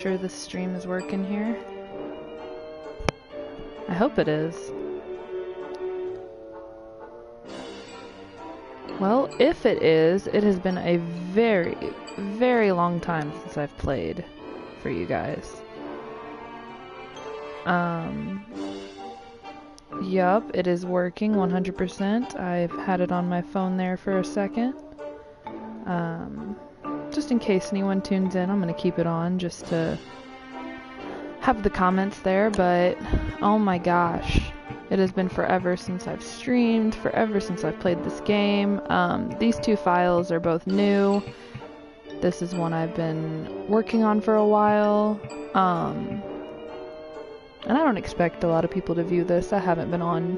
sure the stream is working here. I hope it is. Well, if it is, it has been a very, very long time since I've played for you guys. Yup, it is working 100%. I've had it on my phone there for a second. Just in case anyone tunes in, I'm going to keep it on just to have the comments there, but oh my gosh, it has been forever since I've streamed, forever since I've played this game. These two files are both new. This is one I've been working on for a while, and I don't expect a lot of people to view this. I haven't been on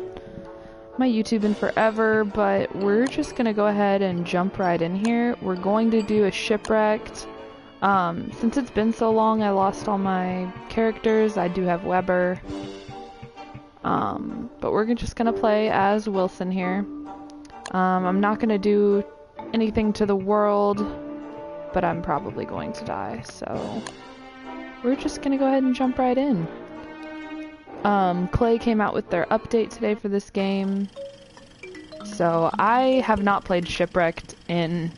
my YouTube in forever, but we're just gonna go ahead and jump right in here. We're going to do a Shipwrecked. Since it's been so long, I lost all my characters. I do have Weber. But we're just gonna play as Wilson here. I'm not gonna do anything to the world, but I'm probably going to die, so we're just gonna go ahead and jump right in. Clay came out with their update today for this game, so I have not played Shipwrecked in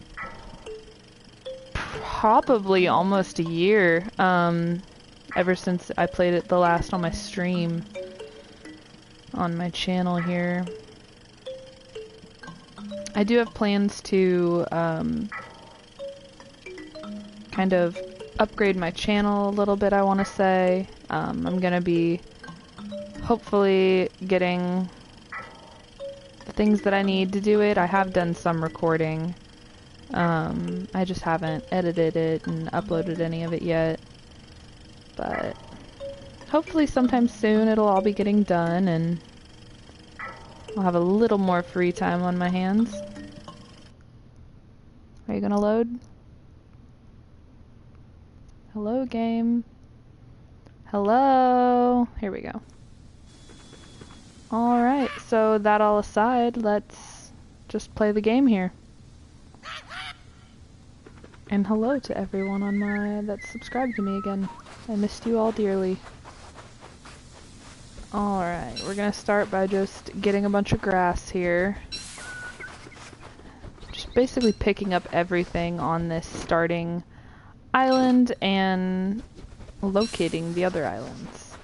probably almost a year, ever since I played it the last on my stream on my channel here. I do have plans to kind of upgrade my channel a little bit, I want to say. I'm gonna be hopefully getting the things that I need to do it. I have done some recording. I just haven't edited it and uploaded any of it yet. But hopefully sometime soon it'll all be getting done and I'll have a little more free time on my hands. Are you gonna load? Hello, game. Hello. Here we go. Alright, so that all aside, let's just play the game here. And hello to everyone on that's subscribed to me again. I missed you all dearly. Alright, we're gonna start by just getting a bunch of grass here. Just basically picking up everything on this starting island and locating the other islands.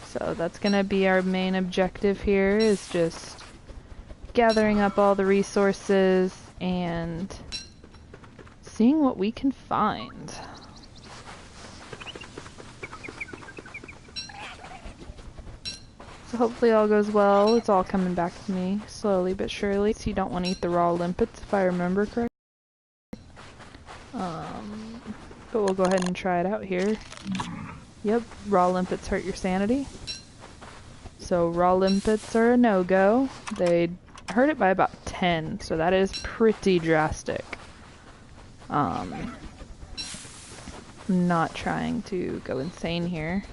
So that's gonna be our main objective here, is just gathering up all the resources and seeing what we can find. So hopefully all goes well. It's all coming back to me slowly but surely. So you don't want to eat the raw limpets if I remember correctly. But we'll go ahead and try it out here. Yep, raw limpets hurt your sanity. So raw limpets are a no-go. They hurt it by about 10, so that is pretty drastic. I'm not trying to go insane here.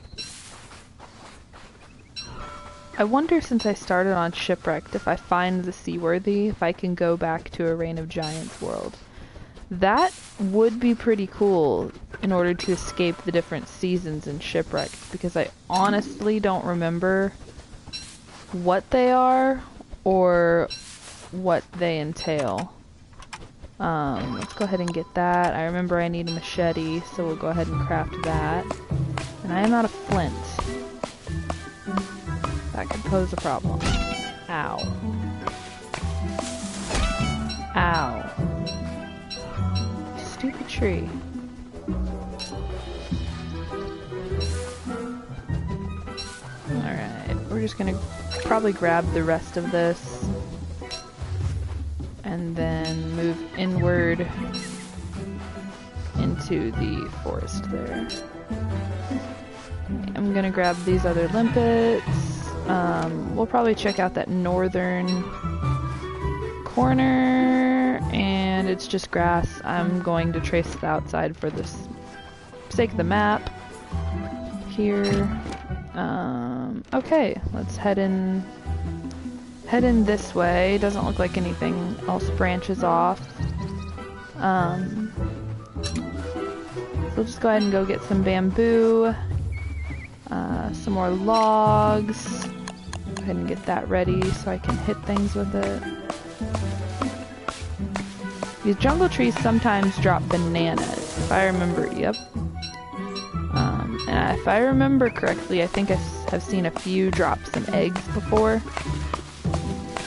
I wonder, since I started on Shipwrecked, if I find the Seaworthy, if I can go back to a Reign of Giants world. That would be pretty cool in order to escape the different seasons in Shipwrecked, because I honestly don't remember what they are or what they entail. Let's go ahead and get that. I remember I need a machete, so we'll go ahead and craft that. And I am out of flint. That could pose a problem. Ow. Ow. Stupid tree. Alright, we're just gonna probably grab the rest of this and then move inward into the forest there. I'm gonna grab these other limpets. We'll probably check out that northern corner, and it's just grass. I'm going to trace the outside for the sake of the map here. Okay, let's head in this way. Doesn't look like anything else branches off. we'll just go ahead and go get some bamboo, some more logs. Go ahead and get that ready so I can hit things with it. These jungle trees sometimes drop bananas, if I remember, yep. And if I remember correctly, I think I have seen a few drop some eggs before.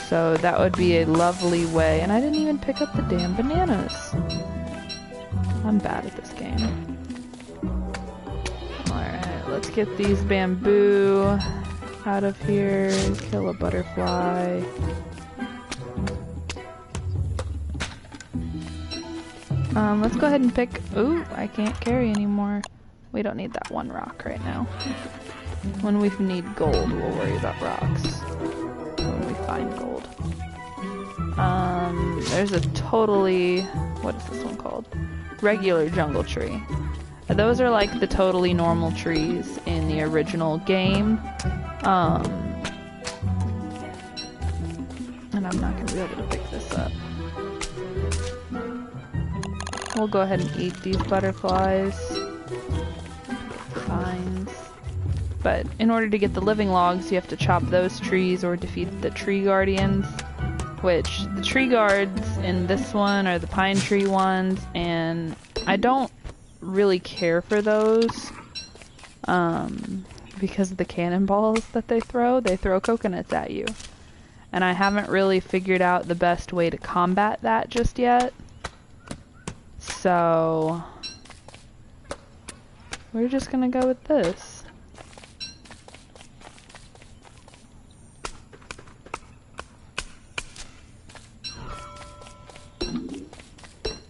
So that would be a lovely way. And I didn't even pick up the damn bananas. I'm bad at this game. Alright, let's get these bamboo out of here. Kill a butterfly. Let's go ahead and pick... Ooh, I can't carry anymore. We don't need that one rock right now. When we need gold, we'll worry about rocks. When we find gold. There's a totally... What is this one called? Regular jungle tree. Those are like the totally normal trees in the original game. And I'm not going to be able to pick this up. We'll go ahead and eat these butterflies. Vines. But in order to get the living logs, you have to chop those trees or defeat the tree guardians. Which, the tree guards in this one are the pine tree ones, and I don't really care for those. Because of the cannonballs that they throw coconuts at you. And I haven't really figured out the best way to combat that just yet. So, we're just gonna go with this.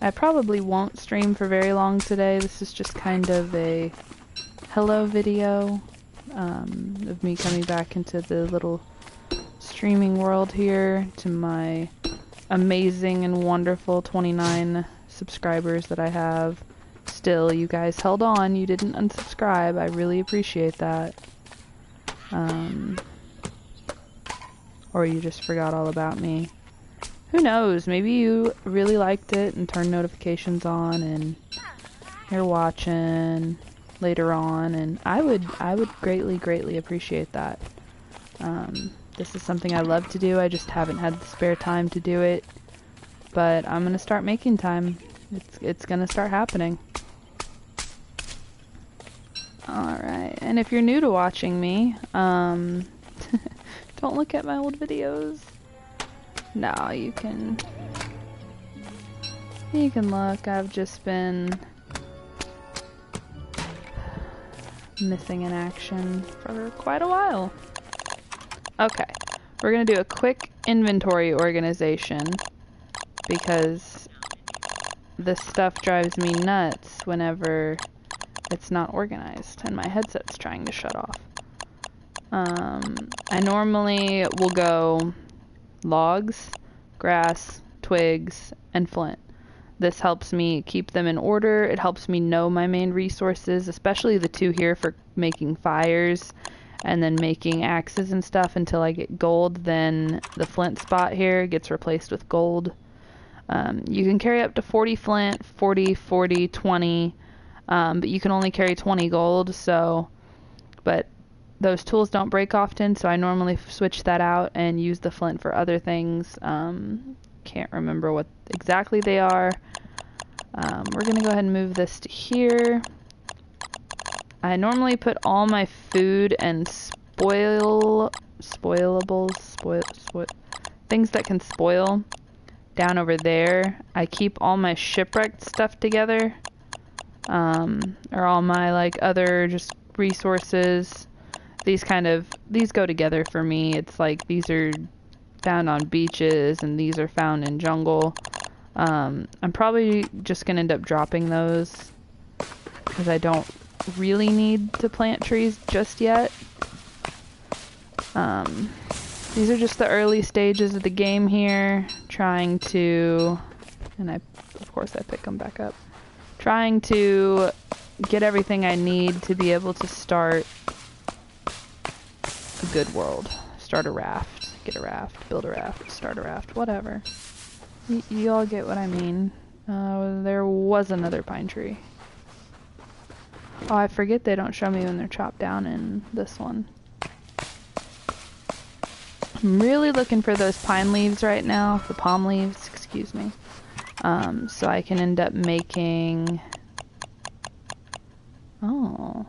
I probably won't stream for very long today. This is just kind of a hello video of me coming back into the little streaming world here to my amazing and wonderful 29 subscribers that I have. Still, you guys held on. You didn't unsubscribe. I really appreciate that. Or you just forgot all about me. Who knows? Maybe you really liked it and turned notifications on and you're watching later on, and I would greatly appreciate that. This is something I love to do. I just haven't had the spare time to do it. But I'm gonna start making time. It's gonna start happening. Alright, and if you're new to watching me, don't look at my old videos. No, you can look. I've just been missing in action for quite a while. Okay, we're gonna do a quick inventory organization because this stuff drives me nuts whenever it's not organized and my headset's trying to shut off. I normally will go logs, grass, twigs, and flint. This helps me keep them in order. It helps me know my main resources, especially the two here for making fires and then making axes and stuff until I get gold. Then the flint spot here gets replaced with gold. You can carry up to 40 flint, 40, 20, but you can only carry 20 gold, but those tools don't break often, so I normally switch that out and use the flint for other things. Can't remember what exactly they are. We're gonna go ahead and move this to here. I normally put all my food and things that can spoil down over there. I keep all my shipwrecked stuff together, or all my like other just resources. These go together for me. It's like these are found on beaches and these are found in jungle. I'm probably just gonna end up dropping those because I don't really need to plant trees just yet. These are just the early stages of the game here, trying to, and of course I pick them back up, trying to get everything I need to be able to start a good world. Start a raft, get a raft, build a raft, start a raft, whatever. You all get what I mean. There was another pine tree. Oh, I forget they don't show me when they're chopped down in this one. I'm really looking for those pine leaves right now, the palm leaves, excuse me, so I can end up making... Oh.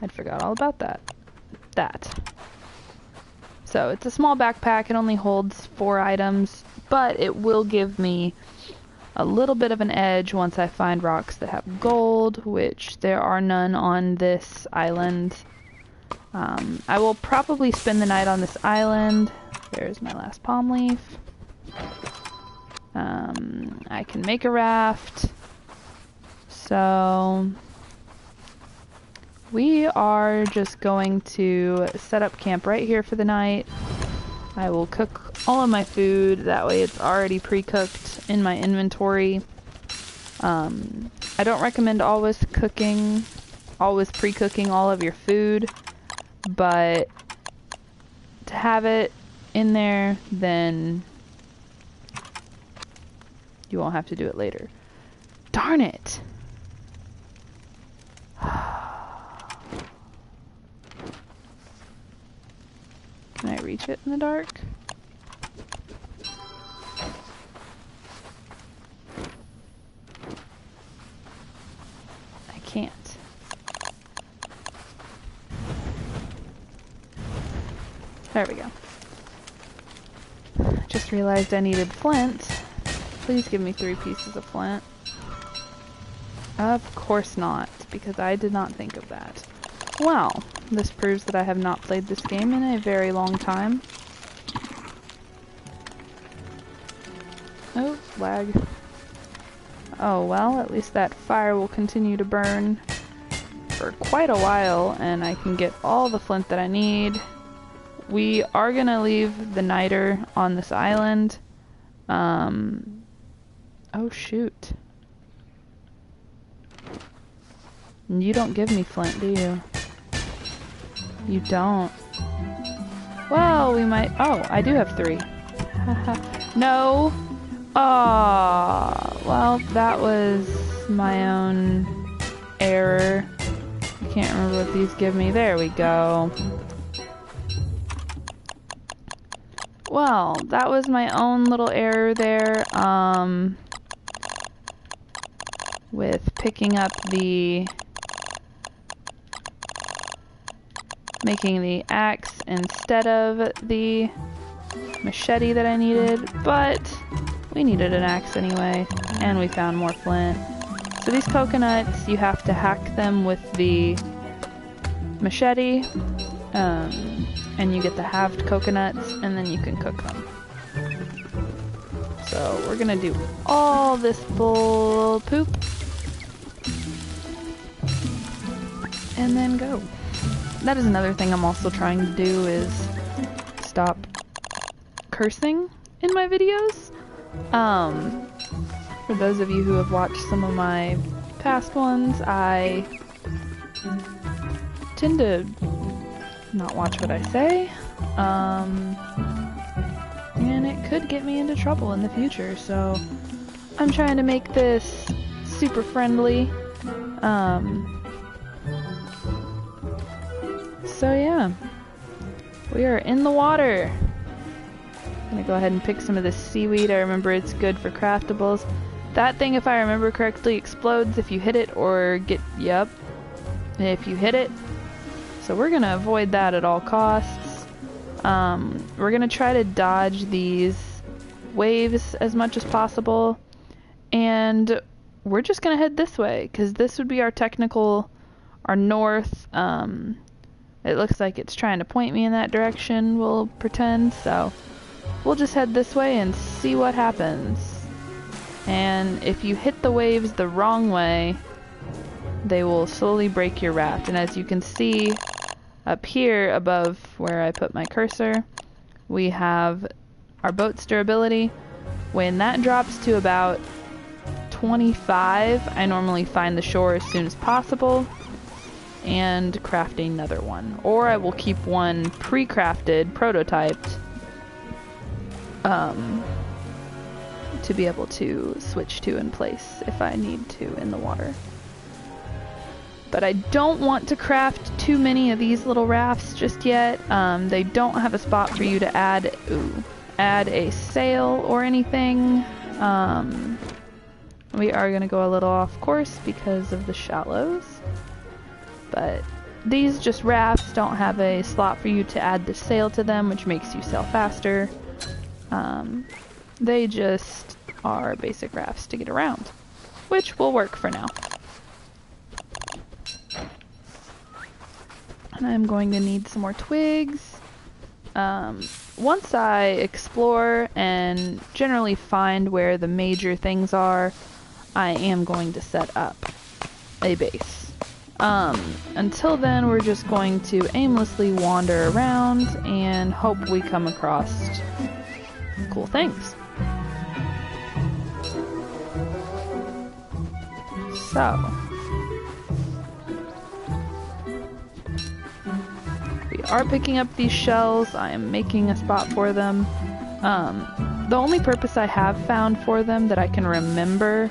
I'd forgot all about that. So it's a small backpack, it only holds 4 items, but it will give me a little bit of an edge once I find rocks that have gold, which there are none on this island. I will probably spend the night on this island. There's my last palm leaf. I can make a raft. So we are just going to set up camp right here for the night. I will cook all of my food, that way it's already pre-cooked in my inventory. I don't recommend always pre-cooking all of your food, but to have it in there, then you won't have to do it later. Darn it! Can I reach it in the dark? I can't. There we go. Just realized I needed flint. Please give me 3 pieces of flint. Of course not, because I did not think of that. Well, this proves that I have not played this game in a very long time. Oh, lag. Oh well, at least that fire will continue to burn for quite a while, and I can get all the flint that I need. We are gonna leave the niter on this island. Oh shoot. You don't give me flint, do you? You don't. Well, we might... Oh, I do have 3. No! Aww. Well, that was my own error. I can't remember what these give me. There we go. Well, that was my own little error there. With picking up making the axe instead of the machete that I needed, but we needed an axe anyway, and we found more flint. So these coconuts, you have to hack them with the machete, and you get the halved coconuts, and then you can cook them. So we're gonna do all this bull poop, and then go. That is another thing I'm also trying to do, is stop cursing in my videos. For those of you who have watched some of my past ones, I tend to not watch what I say, and it could get me into trouble in the future, so I'm trying to make this super friendly. So yeah, we are in the water. I'm gonna go ahead and pick some of this seaweed. I remember it's good for craftables. That thing, if I remember correctly, explodes if you hit it or if you hit it. So we're gonna avoid that at all costs. We're gonna try to dodge these waves as much as possible, and we're just gonna head this way, because this would be our north. It looks like it's trying to point me in that direction, we'll pretend, so we'll just head this way and see what happens. And if you hit the waves the wrong way, they will slowly break your raft. And as you can see up here above where I put my cursor, we have our boat's durability. When that drops to about 25, I normally find the shore as soon as possible and craft another one. Or I will keep one pre-crafted, prototyped, to be able to switch to in place if I need to in the water. But I don't want to craft too many of these little rafts just yet. They don't have a spot for you to add a sail or anything. We are going to go a little off course because of the shallows. But these just rafts don't have a slot for you to add the sail to them, which makes you sail faster. They just are basic rafts to get around, which will work for now. And I'm going to need some more twigs. Once I explore and generally find where the major things are, I am going to set up a base. Until then, we're just going to aimlessly wander around and hope we come across cool things. So, we are picking up these shells. I am making a spot for them. The only purpose I have found for them that I can remember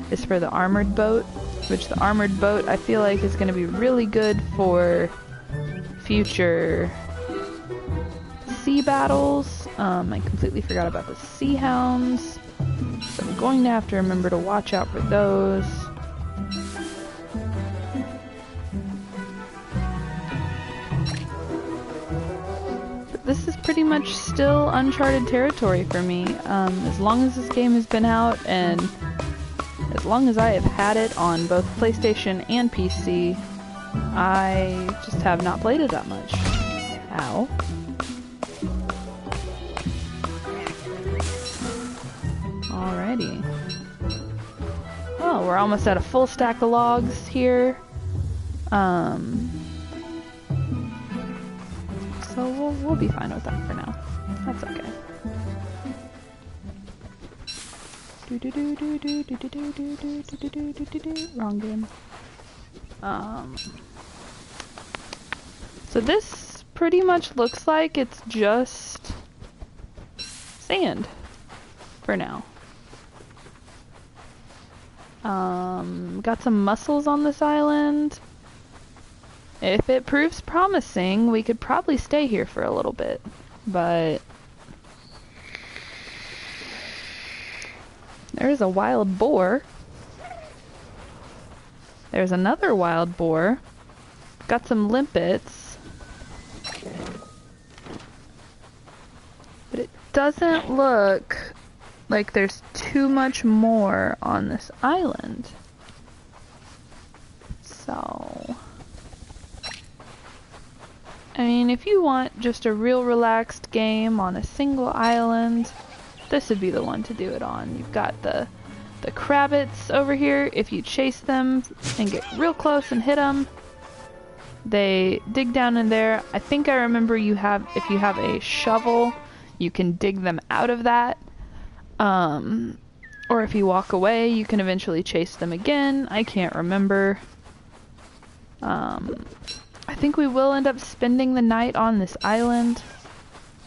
is for the armored boat, which the armored boat I feel like is going to be really good for future sea battles. I completely forgot about the sea hounds, so I'm going to have to remember to watch out for those. But this is pretty much still uncharted territory for me. As long as this game has been out and as long as I have had it on both PlayStation and PC, I just have not played it that much. Ow. Alrighty. Oh, we're almost at a full stack of logs here. So we'll be fine with that for now. That's okay. Wrong game. So this pretty much looks like it's just sand for now. Got some mussels on this island. If it proves promising, we could probably stay here for a little bit, but there's a wild boar. There's another wild boar. Got some limpets. But it doesn't look like there's too much more on this island. So, I mean, if you want just a real relaxed game on a single island, this would be the one to do it on. You've got the crabbits over here. If you chase them and get real close and hit them, they dig down in there. I think I remember if you have a shovel, you can dig them out of that. Or if you walk away, you can eventually chase them again. I can't remember. I think we will end up spending the night on this island.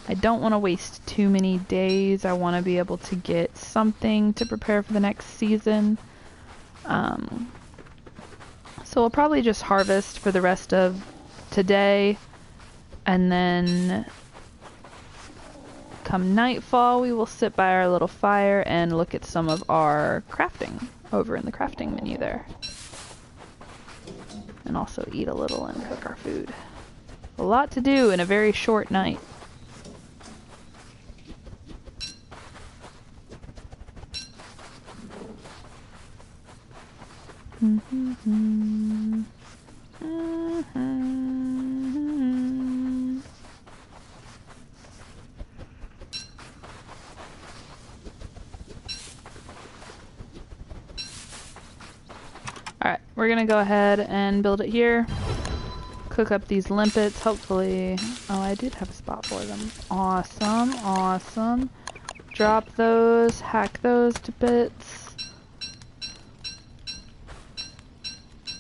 I don't want to waste too many days. I want to be able to get something to prepare for the next season. So we'll probably just harvest for the rest of today, and then come nightfall we will sit by our little fire and look at some of our crafting over in the crafting menu there. And also eat a little and cook our food. A lot to do in a very short night. Alright, we're gonna go ahead and build it here. Cook up these limpets, hopefully. Oh, I did have a spot for them. Awesome, awesome. Drop those, hack those to bits.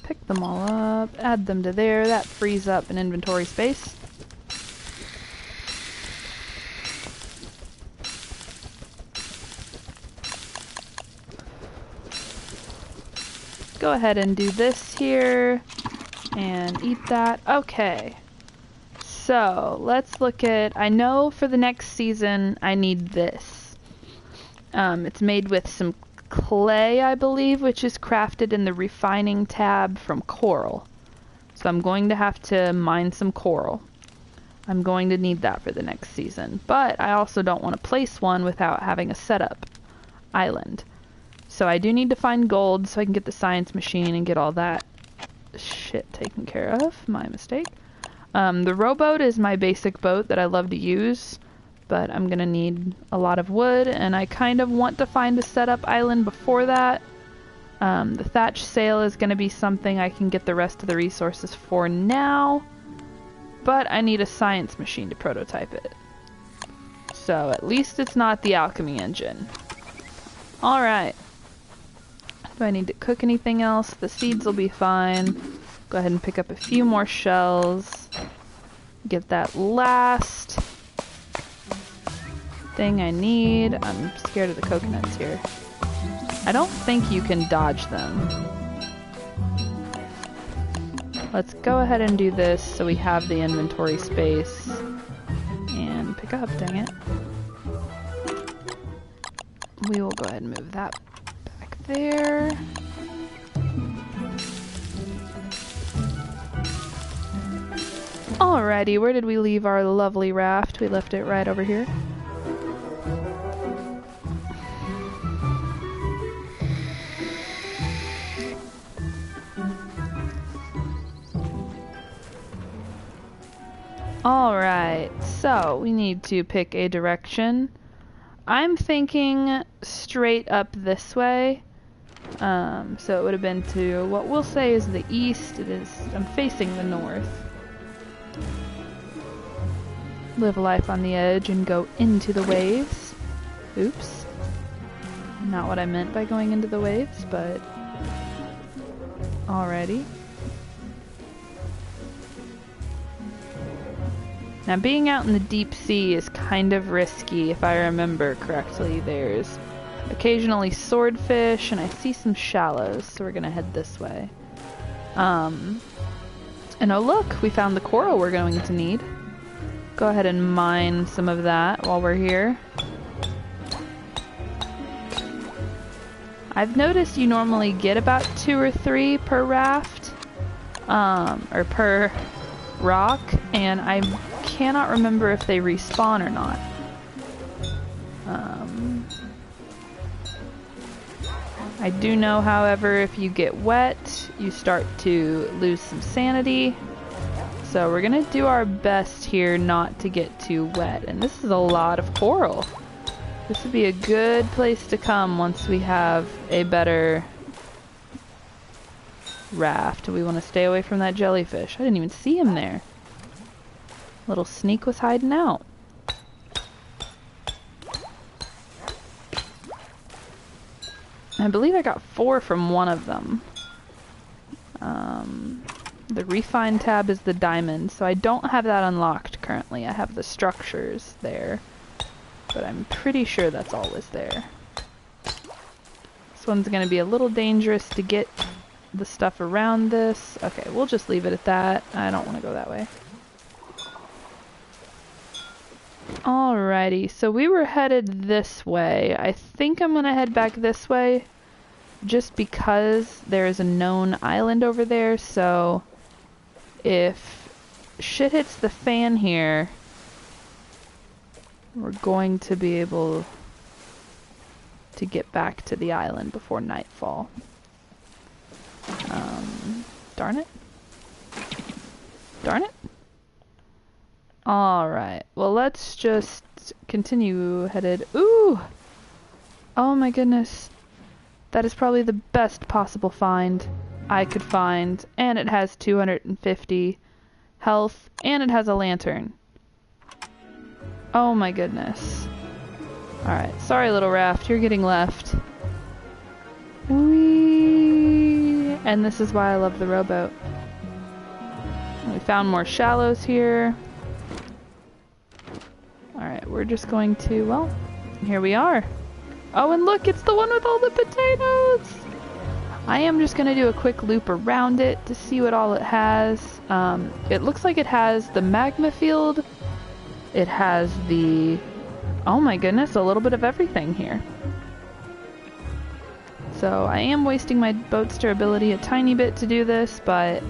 Pick them all up, add them to there. That frees up an inventory space. go ahead and do this here and eat that. Okay. So, let's look at, I know for the next season I need this. It's made with some clay, I believe, which is crafted in the refining tab from coral. So I'm going to have to mine some coral. I'm going to need that for the next season. But I also don't want to place one without having a setup island. So I do need to find gold so I can get the science machine and get all that shit taken care of. My mistake. The rowboat is my basic boat that I love to use, but I'm going to need a lot of wood, and I kind of want to find a setup island before that. The thatch sail is going to be something I can get the rest of the resources for now, but I need a science machine to prototype it. So at least it's not the alchemy engine. Alright. Do I need to cook anything else? The seeds will be fine. Go ahead and pick up a few more shells. Get that last thing I need. I'm scared of the coconuts here. I don't think you can dodge them. Let's go ahead and do this so we have the inventory space. And pick up, dang it. We will go ahead and move that back there. Alrighty, where did we leave our lovely raft? We left it right over here. Alright, so we need to pick a direction. I'm thinking straight up this way. So it would have been to what we'll say is the east. I'm facing the north. Live life on the edge and go into the waves. Oops. Not what I meant by going into the waves, but alrighty. Now being out in the deep sea is kind of risky if I remember correctly. There's occasionally swordfish and I see some shallows, so we're gonna head this way. And oh look, we found the coral we're going to need. Go ahead and mine some of that while we're here. I've noticed you normally get about 2 or 3 per raft, or per rock, and I cannot remember if they respawn or not. I do know, however, if you get wet, you start to lose some sanity. So we're gonna do our best here not to get too wet. And this is a lot of coral. This would be a good place to come once we have a better raft. We want to stay away from that jellyfish. I didn't even see him there. Little sneak was hiding out. I believe I got 4 from one of them. The refine tab is the diamond, so I don't have that unlocked currently. I have the structures there, but I'm pretty sure that's always there. This one's going to be a little dangerous to get the stuff around this. Okay, we'll just leave it at that. I don't want to go that way. Alrighty, so we were headed this way. I think I'm going to head back this way just because there is a known island over there, so if shit hits the fan here, we're going to be able to get back to the island before nightfall. Darn it. Darn it. Alright, well let's just continue headed. Ooh! Oh my goodness. That is probably the best possible find I could find. And it has 250 health, and it has a lantern. Oh my goodness. Alright, sorry little raft, you're getting left. Whee! And this is why I love the rowboat. We found more shallows here. Alright, we're just going to, well, here we are. Oh, and look, it's the one with all the potatoes! I am just going to do a quick loop around it to see what all it has. It looks like it has the magma field. It has the... Oh my goodness, a little bit of everything here. So I am wasting my boat's durability a tiny bit to do this, but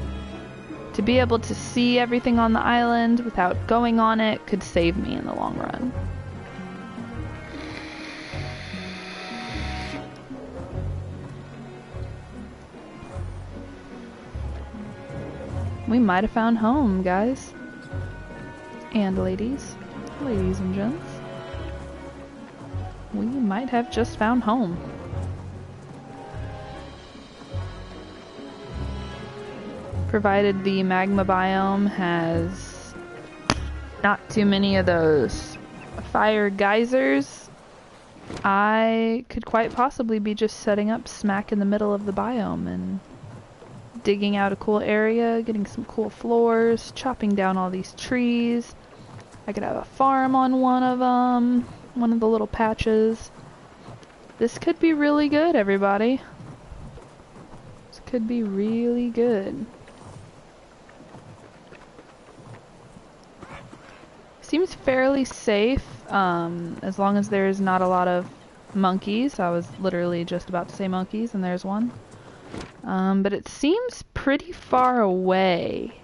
to be able to see everything on the island without going on it could save me in the long run. We might have found home, guys. And ladies. Ladies and gents. We might have just found home. Provided the magma biome has not too many of those fire geysers, I could quite possibly be just setting up smack in the middle of the biome and digging out a cool area, getting some cool floors, chopping down all these trees. I could have a farm on one of them, one of the little patches. This could be really good, everybody. This could be really good. Seems fairly safe, as long as there's not a lot of monkeys. I was literally just about to say monkeys, and there's one. But it seems pretty far away.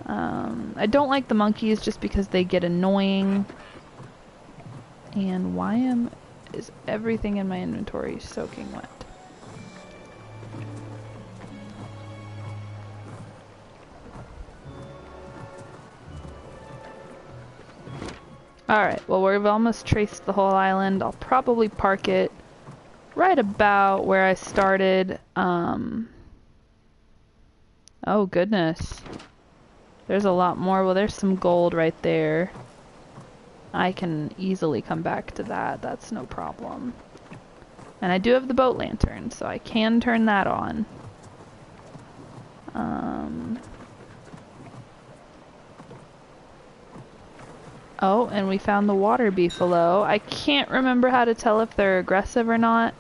I don't like the monkeys just because they get annoying. And why is everything in my inventory soaking wet? Alright, well we've almost traced the whole island. I'll probably park it right about where I started. Oh goodness. There's a lot more. Well, there's some gold right there. I can easily come back to that. That's no problem. And I do have the boat lantern, so I can turn that on. Oh, and we found the water beefalo. I can't remember how to tell if they're aggressive or not,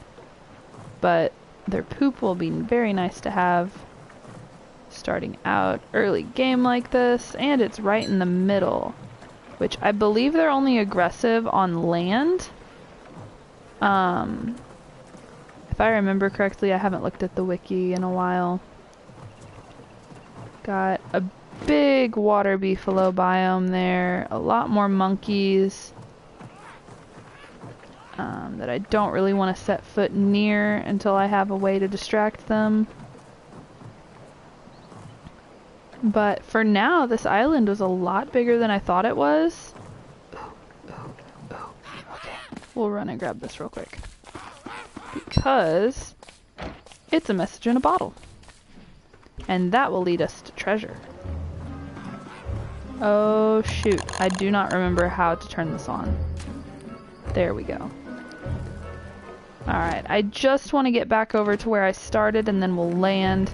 but their poop will be very nice to have starting out early game like this, and it's right in the middle, which I believe they're only aggressive on land. If I remember correctly, I haven't looked at the wiki in a while. Got a big water beefalo biome there, a lot more monkeys that I don't really want to set foot near until I have a way to distract them. But for now, this island was a lot bigger than I thought it was. Okay, we'll run and grab this real quick, because it's a message in a bottle, and that will lead us to treasure. Oh shoot, I do not remember how to turn this on. There we go. Alright, I just want to get back over to where I started and then we'll land.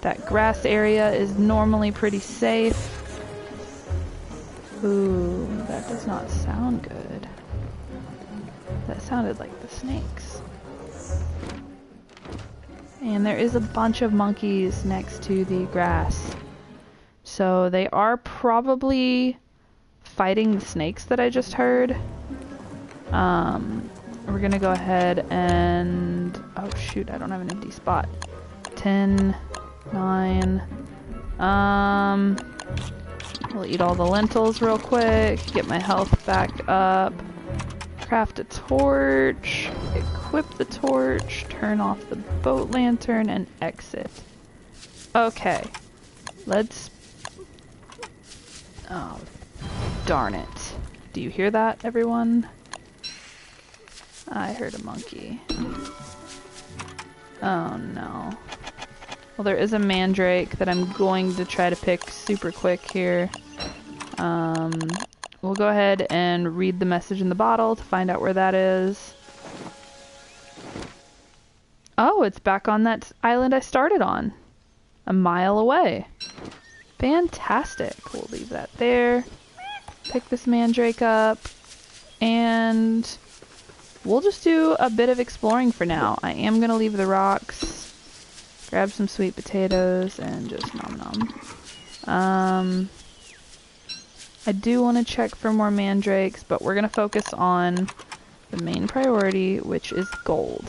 That grass area is normally pretty safe. Ooh, that does not sound good. That sounded like the snakes. And there is a bunch of monkeys next to the grass. So they are probably fighting the snakes that I just heard. We're gonna go ahead and... Oh shoot, I don't have an empty spot. 10, 9... We'll eat all the lentils real quick, get my health back up. Craft a torch, equip the torch, turn off the boat lantern, and exit. Okay, let's... Oh, darn it. Do you hear that, everyone? I heard a monkey. Oh no. Well, there is a mandrake that I'm going to try to pick super quick here. We'll go ahead and read the message in the bottle to find out where that is. Oh, it's back on that island I started on. A mile away. Fantastic. We'll leave that there. Pick this mandrake up. And we'll just do a bit of exploring for now. I am going to leave the rocks, grab some sweet potatoes, and just nom nom. I do want to check for more mandrakes, but we're going to focus on the main priority, which is gold.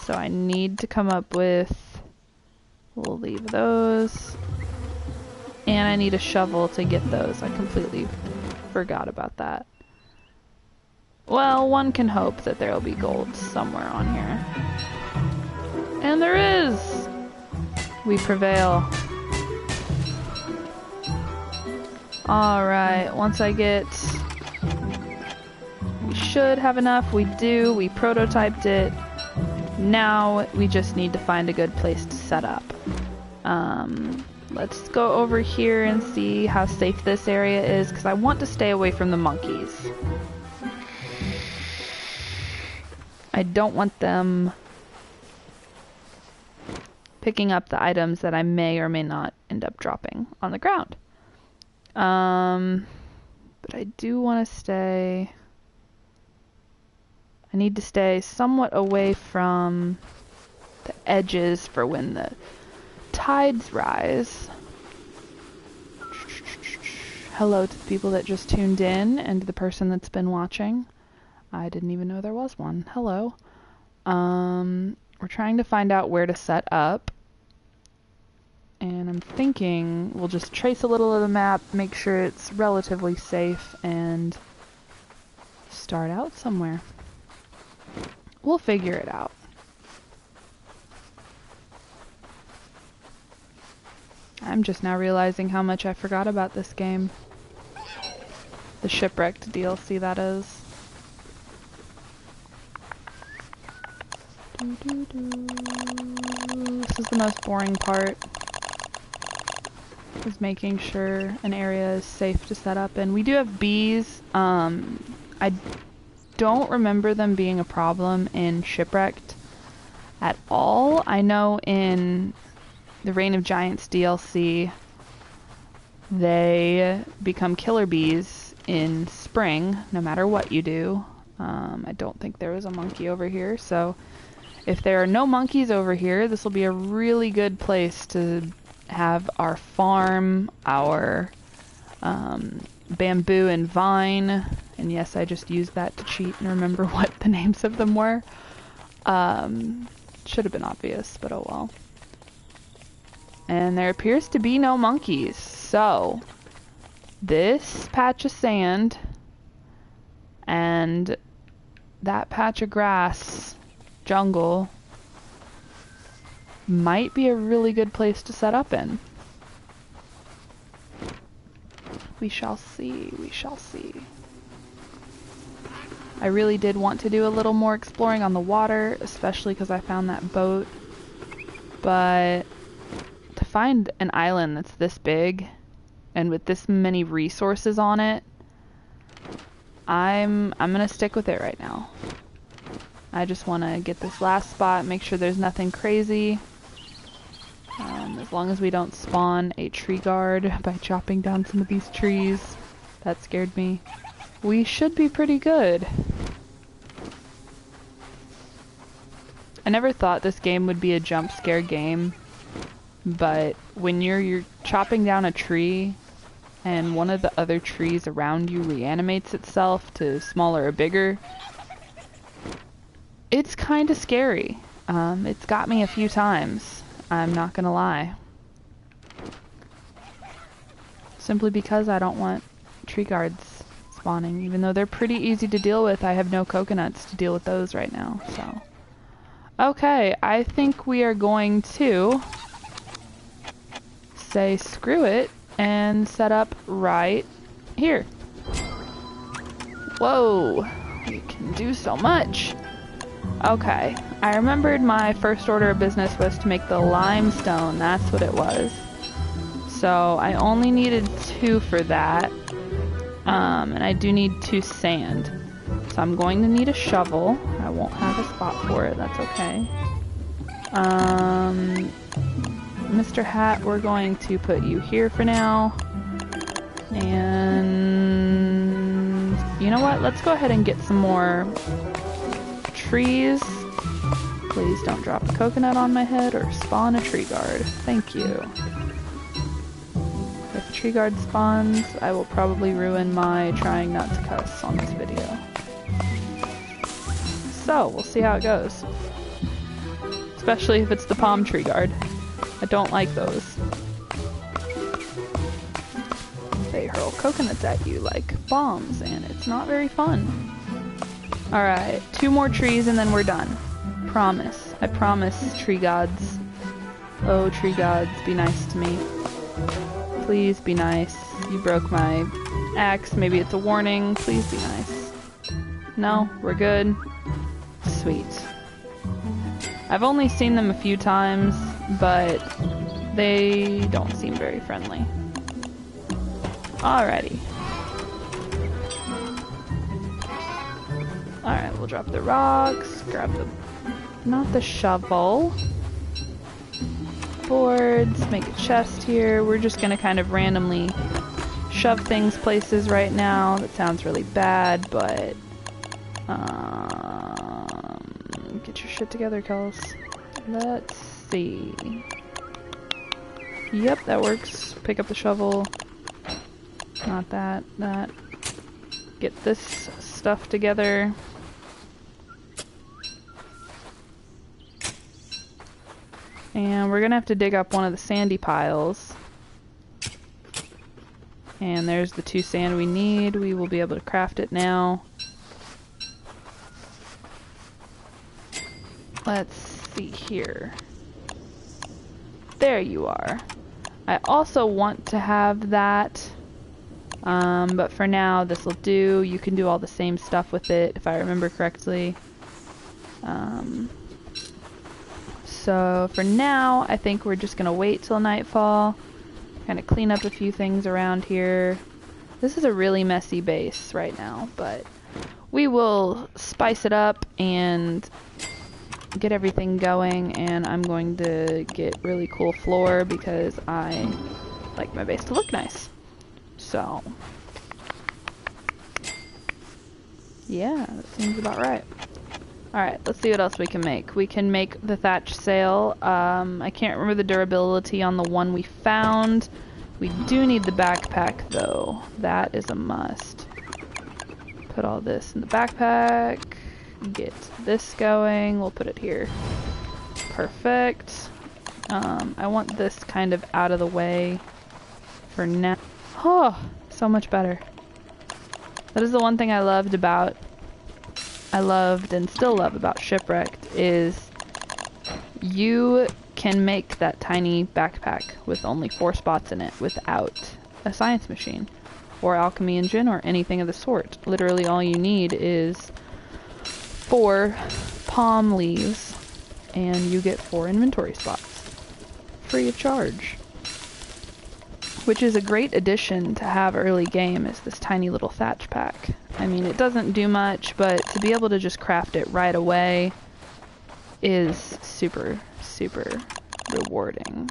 So I need to come up with, we'll leave those, and I need a shovel to get those. I completely forgot about that. Well, one can hope that there will be gold somewhere on here. And there is! We prevail. Alright, once I get... We should have enough. We do. We prototyped it. Now we just need to find a good place to set up. Let's go over here and see how safe this area is, because I want to stay away from the monkeys. I don't want them picking up the items that I may or may not end up dropping on the ground. But I do want to stay... I need to stay somewhat away from the edges for when the tides rise. Hello to the people that just tuned in and to the person that's been watching. I didn't even know there was one. Hello. We're trying to find out where to set up. And I'm thinking we'll just trace a little of the map, make sure it's relatively safe, and start out somewhere. We'll figure it out. I'm just now realizing how much I forgot about this game. The Shipwrecked DLC, that is. This is the most boring part. Is making sure an area is safe to set up in. We do have bees. I don't remember them being a problem in Shipwrecked at all. I know in the Reign of Giants DLC they become killer bees in spring no matter what you do. I don't think there was a monkey over here, so if there are no monkeys over here, this will be a really good place to have our farm, our bamboo and vine, and yes, I just used that to cheat and remember what the names of them were. Should have been obvious, but oh well. And there appears to be no monkeys, so this patch of sand and that patch of grass, jungle, might be a really good place to set up in. We shall see, we shall see. I really did want to do a little more exploring on the water, especially because I found that boat. But to find an island that's this big and with this many resources on it, I'm gonna stick with it right now. I just want to get this last spot, make sure there's nothing crazy. As long as we don't spawn a tree guard by chopping down some of these trees. That scared me. We should be pretty good. I never thought this game would be a jump scare game, but when you're chopping down a tree and one of the other trees around you reanimates itself to smaller or bigger, it's kind of scary. It's got me a few times, I'm not gonna lie. Simply because I don't want tree guards spawning, even though they're pretty easy to deal with. I have no coconuts to deal with those right now, so. Okay, I think we are going to say screw it and set up right here. Whoa, we can do so much. Okay, I remembered my first order of business was to make the limestone. That's what it was. So I only needed 2 for that. And I do need 2 sand. So I'm going to need a shovel. I won't have a spot for it, that's okay. Mr. Hat, we're going to put you here for now. And you know what? Let's go ahead and get some more trees. Please don't drop a coconut on my head or spawn a tree guard. Thank you. If a tree guard spawns, I will probably ruin my trying not to cuss on this video. So, we'll see how it goes. Especially if it's the palm tree guard. I don't like those. They hurl coconuts at you like bombs, and it's not very fun. Alright, 2 more trees and then we're done. Promise. I promise, tree gods. Oh, tree gods, be nice to me. Please be nice. You broke my axe. Maybe it's a warning. Please be nice. No? We're good? Sweet. I've only seen them a few times, but they don't seem very friendly. Alrighty. Alright, we'll drop the rocks, grab the... not the shovel. Boards, make a chest here. We're just gonna kind of randomly shove things places right now. That sounds really bad, but... get your shit together, Kels. Let's see. Yep, that works. Pick up the shovel. Not that. That. Get this stuff together. And we're gonna have to dig up one of the sandy piles. And there's the 2 sand we need. We will be able to craft it now. Let's see here. There you are. I also want to have that, but for now this will do. You can do all the same stuff with it, if I remember correctly. So for now, I think we're just gonna wait till nightfall, kind of clean up a few things around here. This is a really messy base right now, but we will spice it up and get everything going, and I'm going to get really cool floor because I like my base to look nice. So, yeah, that seems about right. Alright, let's see what else we can make. We can make the thatch sail. I can't remember the durability on the one we found. We do need the backpack, though. That is a must. Put all this in the backpack. Get this going. We'll put it here. Perfect. I want this kind of out of the way for now. Oh, so much better. That is the one thing I loved and still love about Shipwrecked is you can make that tiny backpack with only 4 spots in it without a science machine or alchemy engine or anything of the sort. Literally all you need is 4 palm leaves and you get 4 inventory spots free of charge, which is a great addition to have early game, is this tiny little thatch pack. I mean, it doesn't do much, but to be able to just craft it right away is super, super rewarding.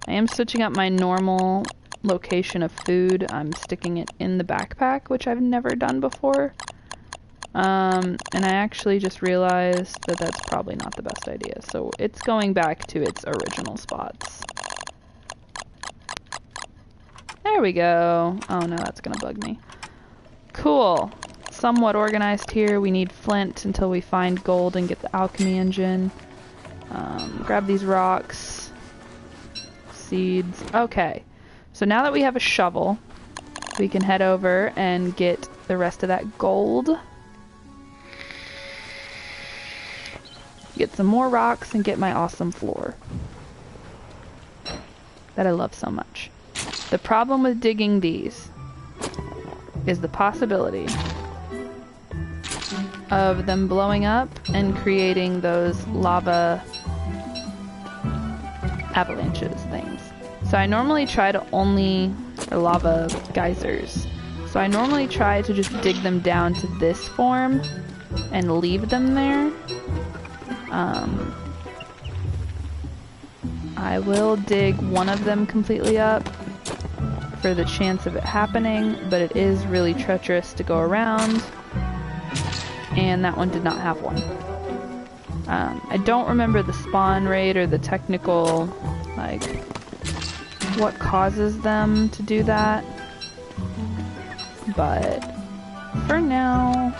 I am switching up my normal location of food. I'm sticking it in the backpack, which I've never done before. And I actually just realized that that's probably not the best idea. So it's going back to its original spots. There we go. Oh no, that's gonna bug me. Cool. Somewhat organized here. We need flint until we find gold and get the alchemy engine. Grab these rocks. Seeds. Okay. So now that we have a shovel, we can head over and get the rest of that gold. Get some more rocks and get my awesome floor that I love so much. The problem with digging these is the possibility of them blowing up and creating those lava avalanches things. So I normally try to or lava geysers. So I normally try to just dig them down to this form and leave them there. I will dig one of them completely up for the chance of it happening, but it is really treacherous to go around. and that one did not have one. I don't remember the spawn rate or the technical, like, what causes them to do that, but for now,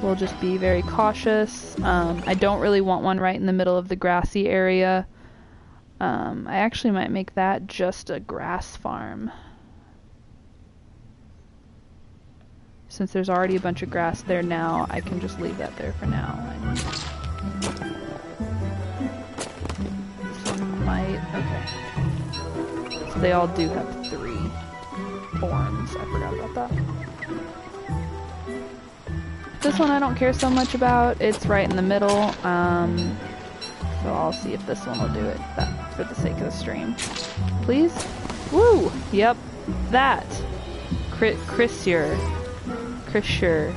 we'll just be very cautious. I don't really want one right in the middle of the grassy area. I actually might make that just a grass farm. Since there's already a bunch of grass there now, I can just leave that there for now. This one might, okay. So they all do have 3 forms. I forgot about that. This one I don't care so much about. It's right in the middle. So I'll see if this one will do it for the sake of the stream. Please? Woo! Yep. That. Christier,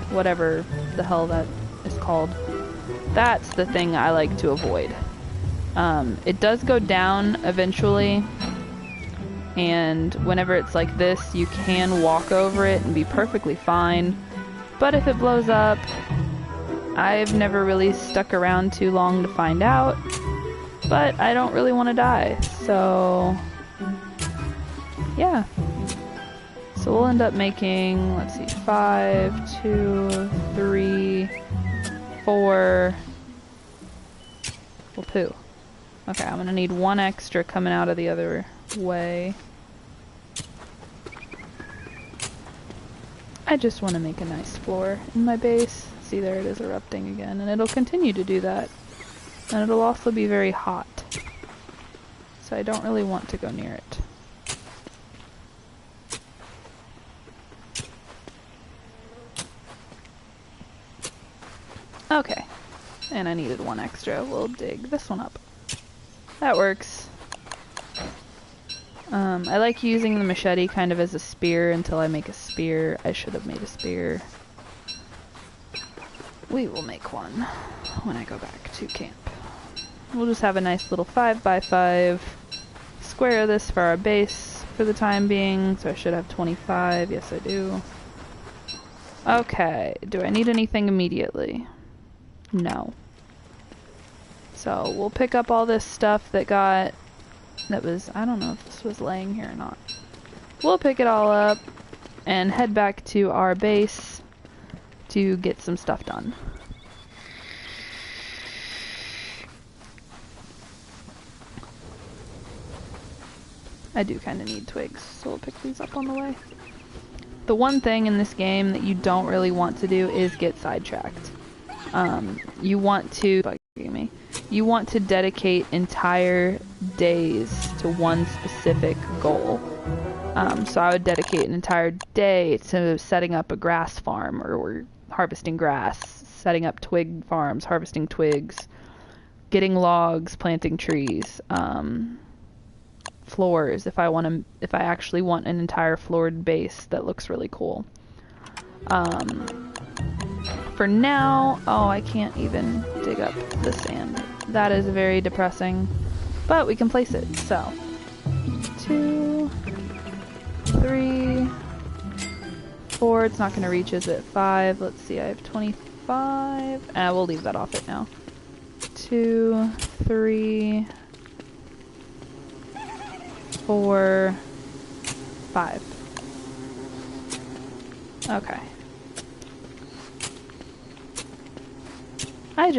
whatever the hell that is called. That's the thing I like to avoid. It does go down eventually, and whenever it's like this, you can walk over it and be perfectly fine. But if it blows up, I've never really stuck around too long to find out, but I don't really want to die, so yeah. So we'll end up making, let's see, 5, 2, 3, 4. Well, poo. Okay, I'm gonna need 1 extra coming out of the other way. I just want to make a nice floor in my base. See, there it is erupting again, and it'll continue to do that. And it'll also be very hot. So I don't really want to go near it. Okay, and I needed 1 extra. We'll dig this one up. That works. I like using the machete kind of as a spear until I make a spear. I should have made a spear. We will make one when I go back to camp. We'll just have a nice little 5x5 square of this for our base for the time being. So I should have 25. Yes, I do. Okay, do I need anything immediately? No. So we'll pick up all this stuff that was, I don't know if this was laying here or not. We'll pick it all up and head back to our base to get some stuff done. I do kind of need twigs, so we'll pick these up on the way. The one thing in this game that you don't really want to do is get sidetracked. You want to dedicate entire days to one specific goal. So I would dedicate an entire day to setting up a grass farm or harvesting grass, setting up twig farms, harvesting twigs, getting logs, planting trees, floors if I actually want an entire floored base that looks really cool. For now, oh, I can't even dig up the sand. That is very depressing, but we can place it. So 2, 3, 4. It's not going to reach, is it? 5. Let's see, I have 25. We'll leave that off it now. 2, 3, 4, 5. Okay. I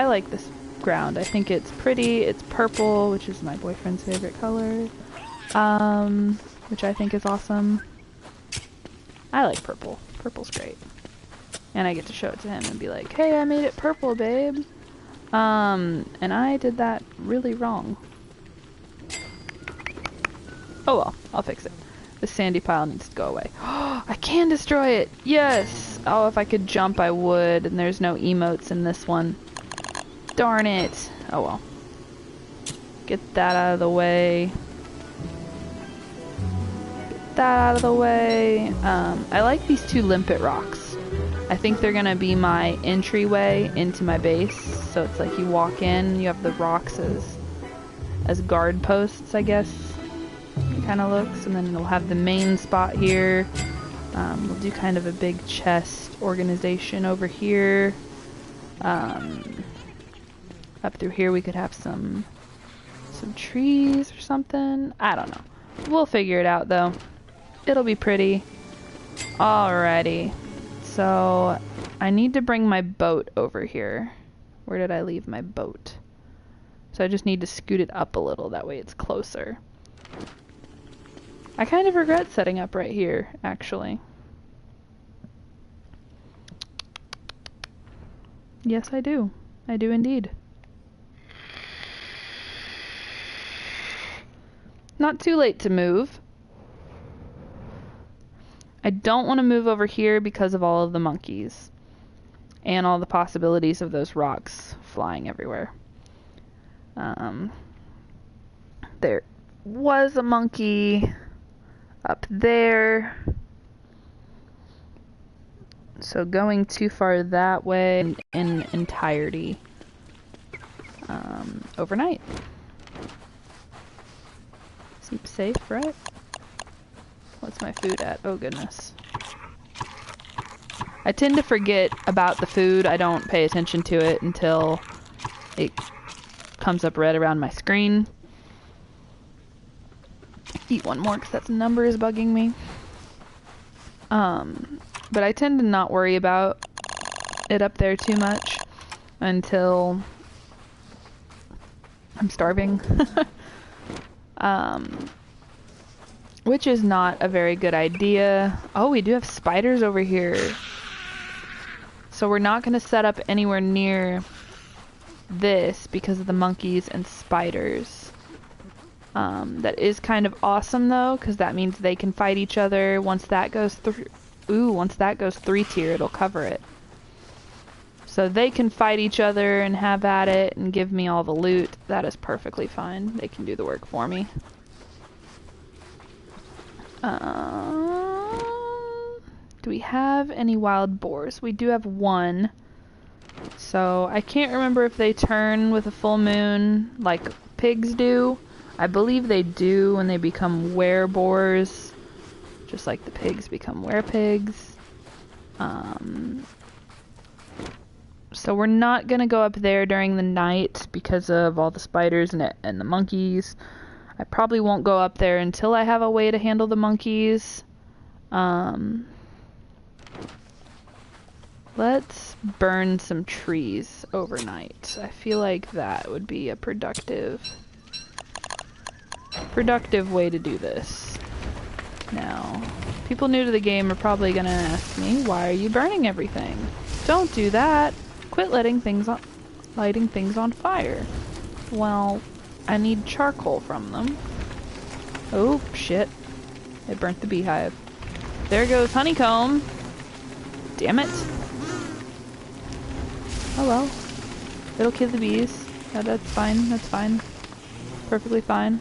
like this ground. I think it's pretty. It's purple, which is my boyfriend's favorite color. Which I think is awesome. I like purple. Purple's great. And I get to show it to him and be like, hey, I made it purple, babe. And I did that really wrong. Oh well, I'll fix it. The sandy pile needs to go away. I can destroy it! Yes! Oh, if I could jump, I would, and there's no emotes in this one. Darn it! Oh well. Get that out of the way. Get that out of the way. I like these 2 limpet rocks. I think they're gonna be my entryway into my base. So it's like you walk in, you have the rocks as guard posts, I guess. It kind of looks, and then it'll have the main spot here, We'll do kind of a big chest organization over here. Up through here we could have some trees or something. I don't know. We'll figure it out though. It'll be pretty. Alrighty. So I need to bring my boat over here. Where did I leave my boat? So I just need to scoot it up a little, that way it's closer. I kind of regret setting up right here, actually. Yes, I do. I do indeed. Not too late to move. I don't want to move over here because of all of the monkeys. And all the possibilities of those rocks flying everywhere. There was a monkey up there. So going too far that way in entirety overnight. Seems safe, right? What's my food at? Oh goodness. I tend to forget about the food. I don't pay attention to it until it comes up red around my screen. Eat one more because that number is bugging me. But I tend to not worry about it up there too much until I'm starving. Which is not a very good idea. Oh, we do have spiders over here. So we're not going to set up anywhere near this because of the monkeys and spiders. That is kind of awesome though, because that means they can fight each other. Once that goes through, once that goes 3-tier, it'll cover it. So they can fight each other and have at it and give me all the loot. That is perfectly fine. They can do the work for me. Do we have any wild boars? We do have one. So I can't remember if they turn with a full moon like pigs do. I believe they do when they become wereboars, just like the pigs become werepigs. So we're not gonna go up there during the night because of all the spiders and the monkeys. I probably won't go up there until I have a way to handle the monkeys. Let's burn some trees overnight. I feel like that would be a productive way to do this. Now, people new to the game are probably gonna ask me, why are you burning everything? Don't do that. Quit lighting things on fire. Well, I need charcoal from them. Oh, shit. It burnt the beehive. There goes honeycomb. Damn it. Oh well. It'll kill the bees. That's fine. That's fine. Perfectly fine.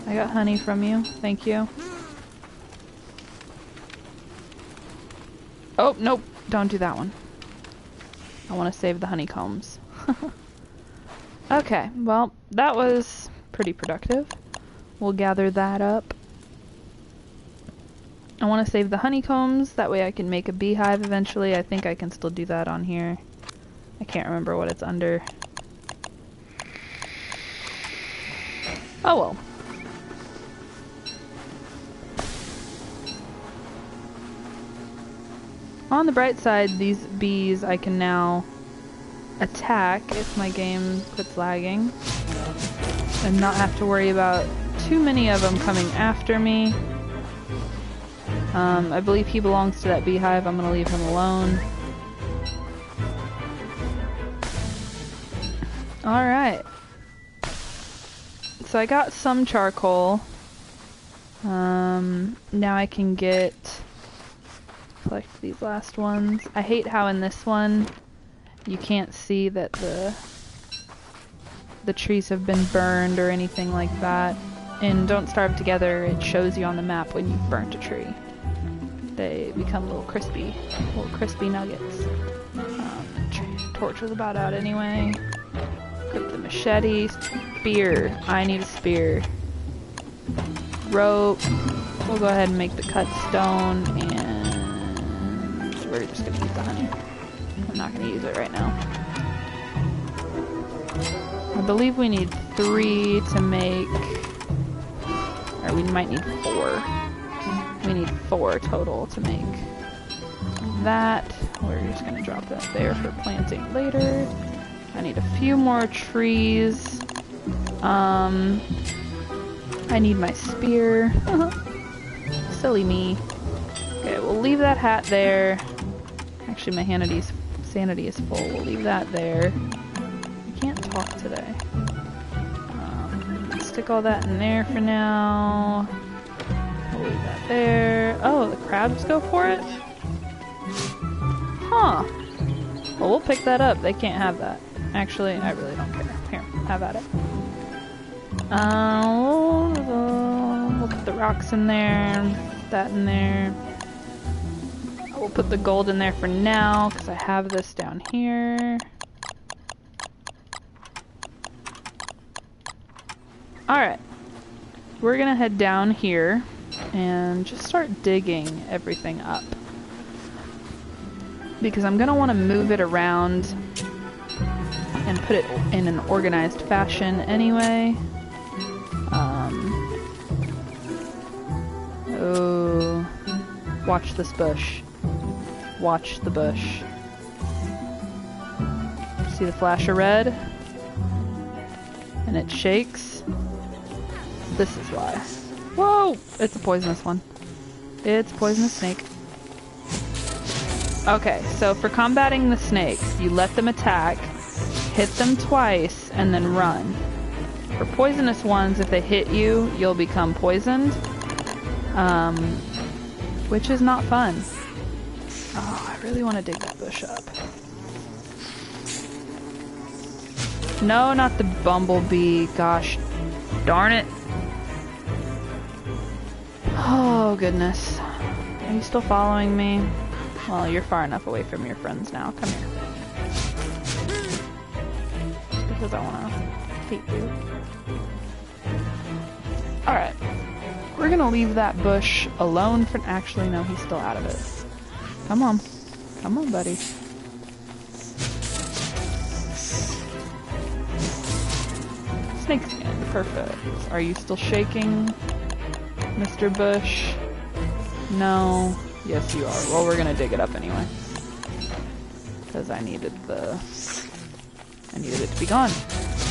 I got honey from you. Thank you. Oh, nope. Don't do that one. I want to save the honeycombs. Okay, well, that was pretty productive. We'll gather that up. I want to save the honeycombs, that way I can make a beehive eventually. I think I can still do that on here. I can't remember what it's under. Oh well. On the bright side, these bees I can now attack if my game quits lagging and not have to worry about too many of them coming after me. I believe he belongs to that beehive. I'm gonna leave him alone. Alright. So I got some charcoal. Now I can collect these last ones. I hate how in this one you can't see that the trees have been burned or anything like that. In Don't Starve Together, it shows you on the map when you've burnt a tree. They become little crispy nuggets. Torch was about out anyway. Equip the machete. Spear. I need a spear. Rope. We'll go ahead and make the cut stone and we're just gonna use the honey. I'm not gonna use it right now. I believe we need 3 to make... Or we might need 4. We need 4 total to make that. We're just gonna drop that there for planting later. I need a few more trees. I need my spear. Silly me. Okay, we'll leave that hat there. Actually, my sanity is full. We'll leave that there. I can't talk today. Stick all that in there for now. We'll leave that there. Oh, the crabs go for it? Huh. Well, we'll pick that up. They can't have that. Actually, I really don't care. Here, have at it. We'll put the rocks in there, that in there. We'll put the gold in there for now, because I have this down here. Alright. We're gonna head down here and just start digging everything up. Because I'm gonna want to move it around and put it in an organized fashion anyway. Oh, watch this bush. Watch the bush. See the flash of red? And it shakes. This is why. Whoa! It's a poisonous one. It's a poisonous snake. Okay, so for combating the snakes, you let them attack, hit them twice, and then run. For poisonous ones, if they hit you, you'll become poisoned. Which is not fun. Oh, I really want to dig that bush up. No, not the bumblebee. Gosh darn it. Oh, goodness. Are you still following me? Well, you're far enough away from your friends now. Come here. Because I want to hate you. Alright. We're gonna leave that bush alone for... Actually, no, he's still out of it. Come on. Come on, buddy. Snakeskin. Perfect. Are you still shaking, Mr. Bush? No. Yes, you are. Well, we're gonna dig it up anyway. Because I needed it to be gone.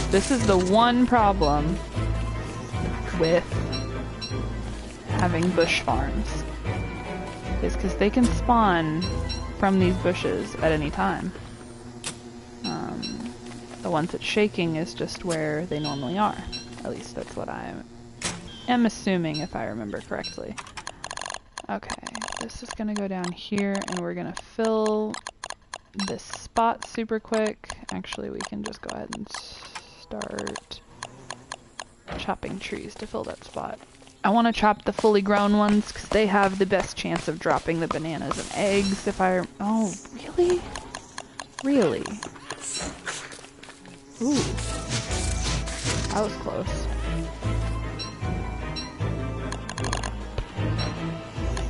This is the one problem with having bush farms. Is because they can spawn from these bushes at any time. The ones that's shaking is just where they normally are. At least that's what I am assuming, if I remember correctly. Okay, this is gonna go down here, and we're gonna fill this spot super quick. Actually, we can just go ahead and start chopping trees to fill that spot. I want to chop the fully grown ones because they have the best chance of dropping the bananas and eggs if I... Oh, really? Really? Ooh. That was close.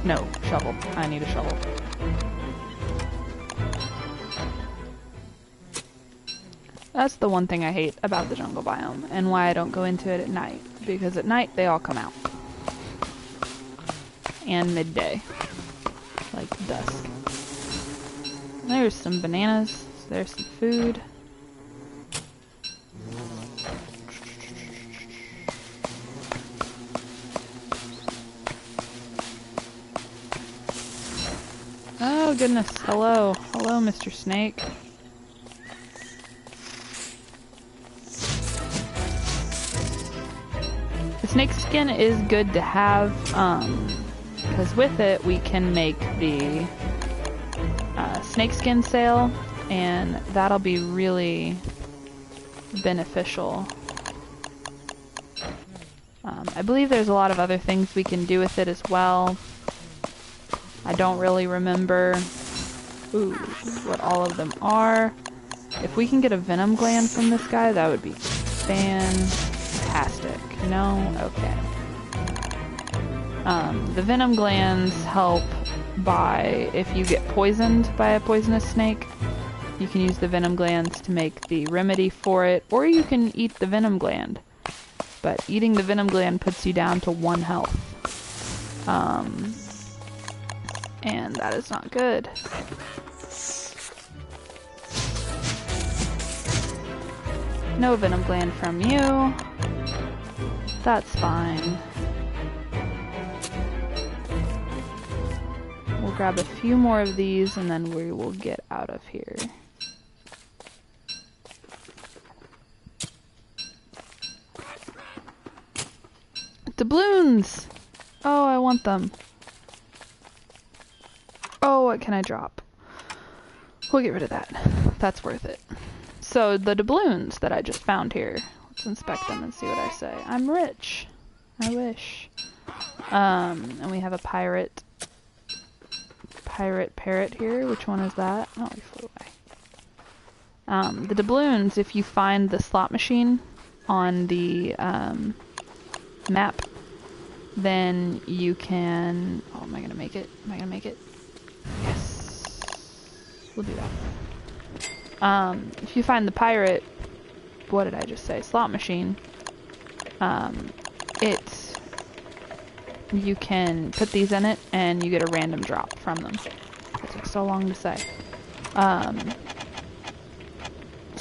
No, shovel. I need a shovel. That's the one thing I hate about the jungle biome, and why I don't go into it at night. Because at night, they all come out. And midday. Like dusk. There's some bananas. There's some food. Oh goodness, hello. Hello, Mr. Snake. The snake skin is good to have, because with it we can make the snakeskin sail, and that'll be really beneficial. I believe there's a lot of other things we can do with it as well. I don't really remember what all of them are. If we can get a venom gland from this guy, that would be fantastic. No? Okay. The venom glands help by if you get poisoned by a poisonous snake. You can use the venom glands to make the remedy for it, or you can eat the venom gland. But eating the venom gland puts you down to 1 health. And that is not good. No venom gland from you. That's fine. We'll grab a few more of these and then we will get out of here. Doubloons! Oh, I want them. Oh, what can I drop? We'll get rid of that. That's worth it. So, the doubloons that I just found here. Let's inspect them and see what I say. I'm rich. I wish. And we have a pirate parrot here. Which one is that? Oh, he flew away. The doubloons, if you find the slot machine on the map, then you can... Oh, am I gonna make it? Am I gonna make it? Yes. We'll do that. If you find the pirate... What did I just say? Slot machine. You can put these in it and you get a random drop from them. That took so long to say.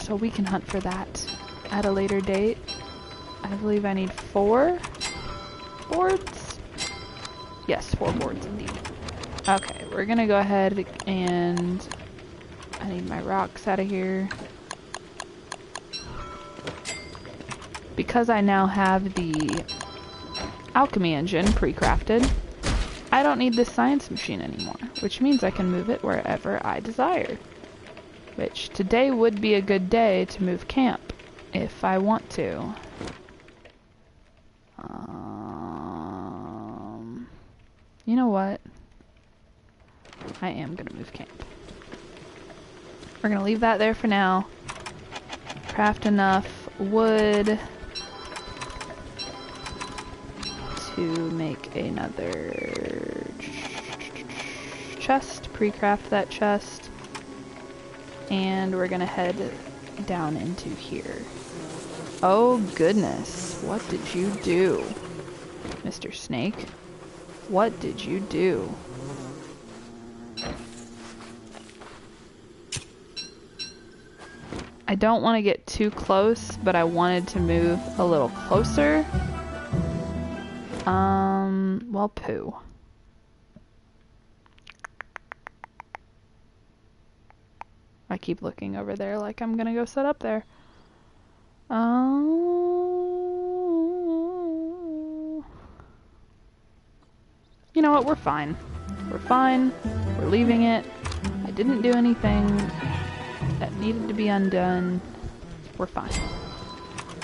So we can hunt for that at a later date. I believe I need 4 boards? Yes, 4 boards indeed. Okay, we're gonna go ahead and I need my rocks out of here. Because I now have the alchemy engine pre-crafted, I don't need this science machine anymore, which means I can move it wherever I desire. Which today would be a good day to move camp, if I want to. You know what? I am gonna move camp. We're gonna leave that there for now. Craft enough wood to make another chest, pre-craft that chest, and we're gonna head down into here. Oh goodness, what did you do, Mr. Snake? What did you do? I don't want to get too close, but I wanted to move a little closer. Well, poo. I keep looking over there like I'm gonna go set up there. You know what? We're fine. We're fine. We're leaving it. I didn't do anything that needed to be undone. We're fine.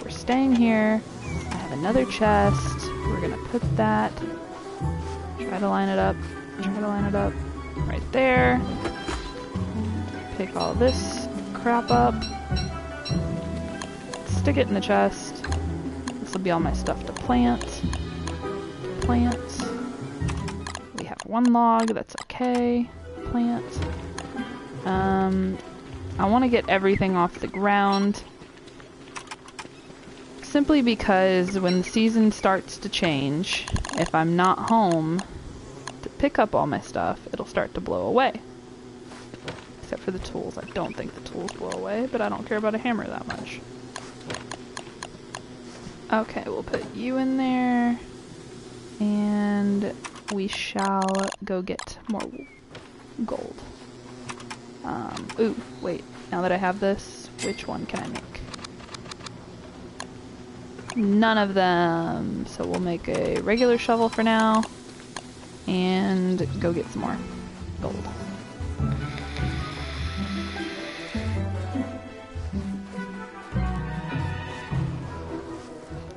We're staying here. I have another chest. We're gonna put that. Try to line it up. Try to line it up. Right there. Pick all this crap up. Stick it in the chest. This will be all my stuff to plant. Plant. We have 1 log. That's okay. Plant. I want to get everything off the ground. Simply because when the season starts to change, if I'm not home to pick up all my stuff, it'll start to blow away. Except for the tools. I don't think the tools blow away, but I don't care about a hammer that much. Okay, we'll put you in there. And we shall go get more gold. Ooh, wait. Now that I have this, which one can I make? None of them. So we'll make a regular shovel for now. And go get some more gold.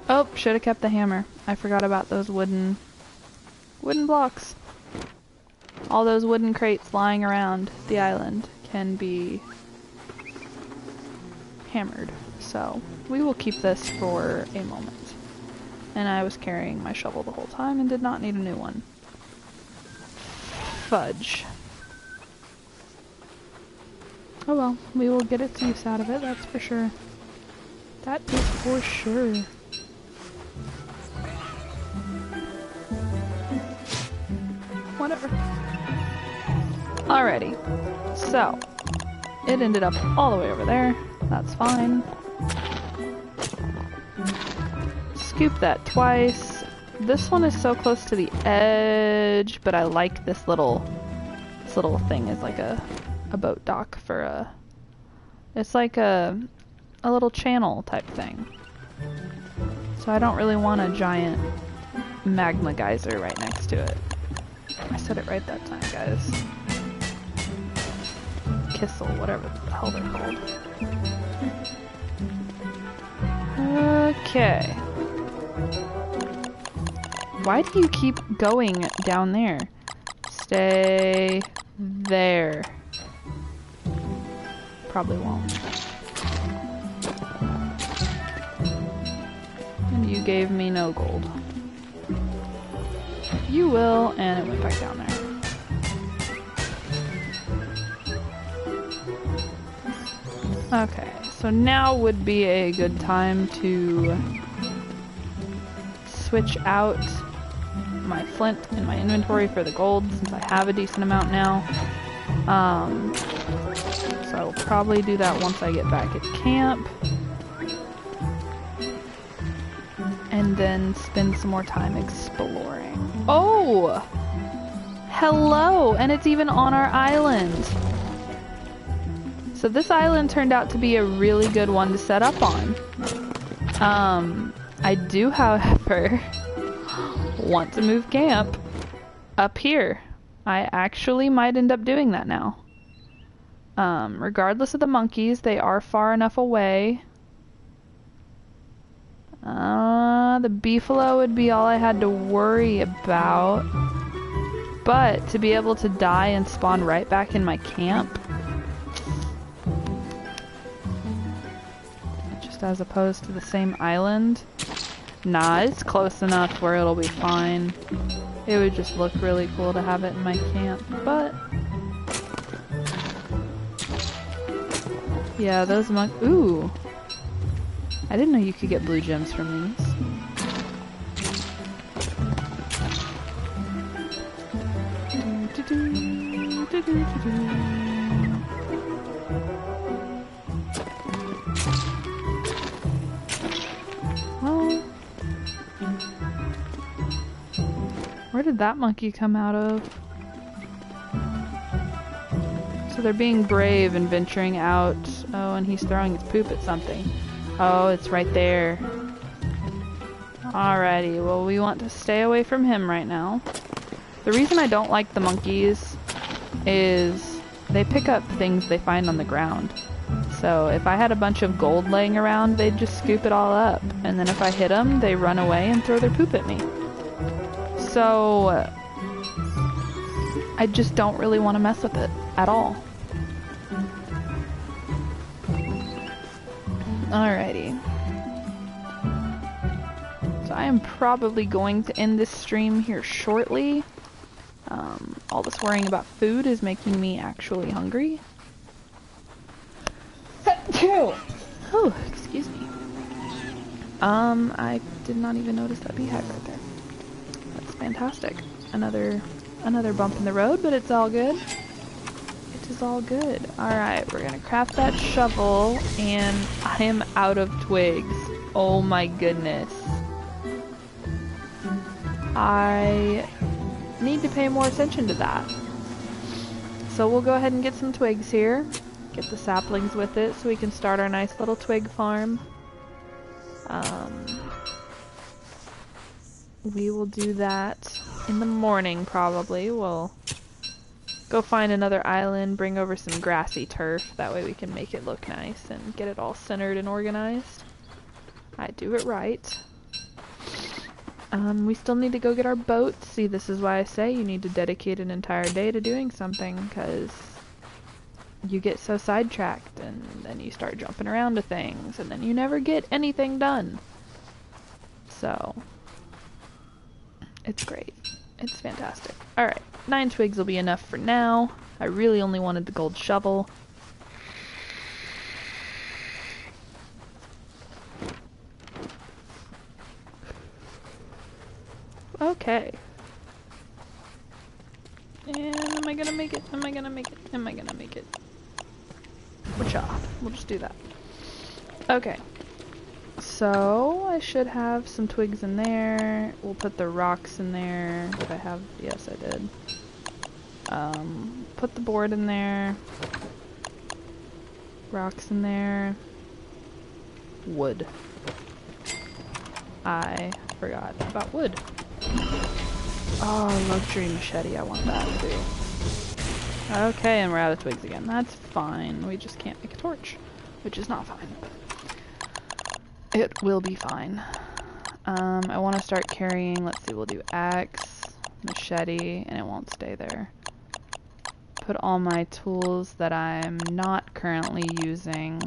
Oh, should have kept the hammer. I forgot about those wooden blocks. All those wooden crates lying around the island can be hammered. So we will keep this for a moment. And I was carrying my shovel the whole time and did not need a new one. fudge. Oh well, we will get its use out of it, that's for sure. That is for sure. Whatever. Alrighty. So, it ended up all the way over there. That's fine. Scoop that twice. This one is so close to the edge, but I like this little thing is like a boat dock for a... It's like a little channel type thing. So I don't really want a giant magma geyser right next to it. I said it right that time, guys. Kissel, whatever the hell they're called. Okay. Why do you keep going down there? Stay there. Probably won't. And you gave me no gold. You will, and it went back down there. Okay, so now would be a good time to switch out my flint in my inventory for the gold, since I have a decent amount now. So I will probably do that once I get back at camp. And then spend some more time exploring. Oh! Hello! And it's even on our island! So this island turned out to be a really good one to set up on. I do, however, want to move camp up here. I actually might end up doing that now. Regardless of the monkeys, they are far enough away. The beefalo would be all I had to worry about. But to be able to die and spawn right back in my camp, just as opposed to the same island, nah, it's close enough where it'll be fine. It would just look really cool to have it in my camp, but yeah, those ooh, I didn't know you could get blue gems from these. Well, where did that monkey come out of? So they're being brave and venturing out. Oh, and he's throwing his poop at something. Oh, it's right there. Alrighty, well, we want to stay away from him right now. The reason I don't like the monkeys is they pick up things they find on the ground. So if I had a bunch of gold laying around, they'd just scoop it all up. And then if I hit them, they run away and throw their poop at me. So I just don't really want to mess with it at all. Alrighty. So I am probably going to end this stream here shortly. All this worrying about food is making me actually hungry. Oh, excuse me. I did not even notice that beehive right there. That's fantastic. Another bump in the road, but it's all good. It is all good. Alright, we're gonna craft that shovel, and I am out of twigs. Oh my goodness. I need to pay more attention to that. So we'll go ahead and get some twigs here. Get the saplings with it so we can start our nice little twig farm. We will do that in the morning probably. We'll go find another island, bring over some grassy turf. That way we can make it look nice and get it all centered and organized. I do it right. We still need to go get our boats. See, this is why I say you need to dedicate an entire day to doing something, because you get so sidetracked and then you start jumping around to things and then you never get anything done. So, it's great. It's fantastic. Alright. 9 twigs will be enough for now. I really only wanted the gold shovel. Okay. And am I gonna make it? Am I gonna make it? Am I gonna make it? Wacha. We'll just do that. Okay. So, I should have some twigs in there. We'll put the rocks in there. Did I have? Yes, I did. Put the board in there. Rocks in there. Wood. I forgot about wood. Oh, luxury machete. I want that too. Okay, and we're out of twigs again. That's fine. We just can't make a torch, which is not fine. It will be fine. I want to start carrying, let's see, we'll do axe, machete, and it won't stay there. Put all my tools that I'm not currently using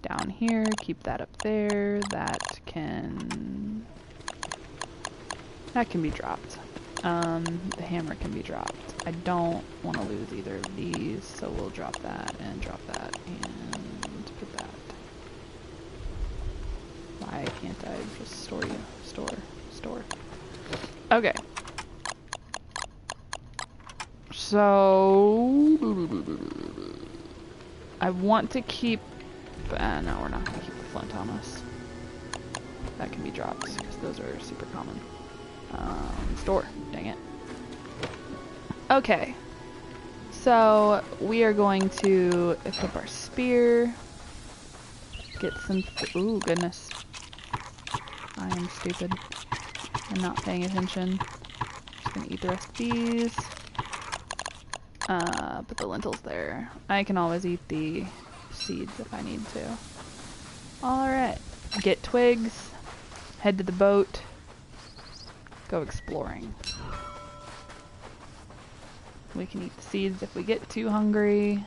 down here, keep that up there, that can be dropped. The hammer can be dropped. I don't want to lose either of these, so we'll drop that and and put that. Why can't I just store you? Store. Okay. So I want to keep no, we're not going to keep the flint on us. That can be dropped because those are super common. Store. Dang it. Okay. So we are going to equip our spear. Get some. Ooh, goodness. I am stupid. I'm not paying attention. Just gonna eat the rest of these. Put the lentils there. I can always eat the seeds if I need to. Alright. Get twigs. Head to the boat. Go exploring. We can eat the seeds if we get too hungry.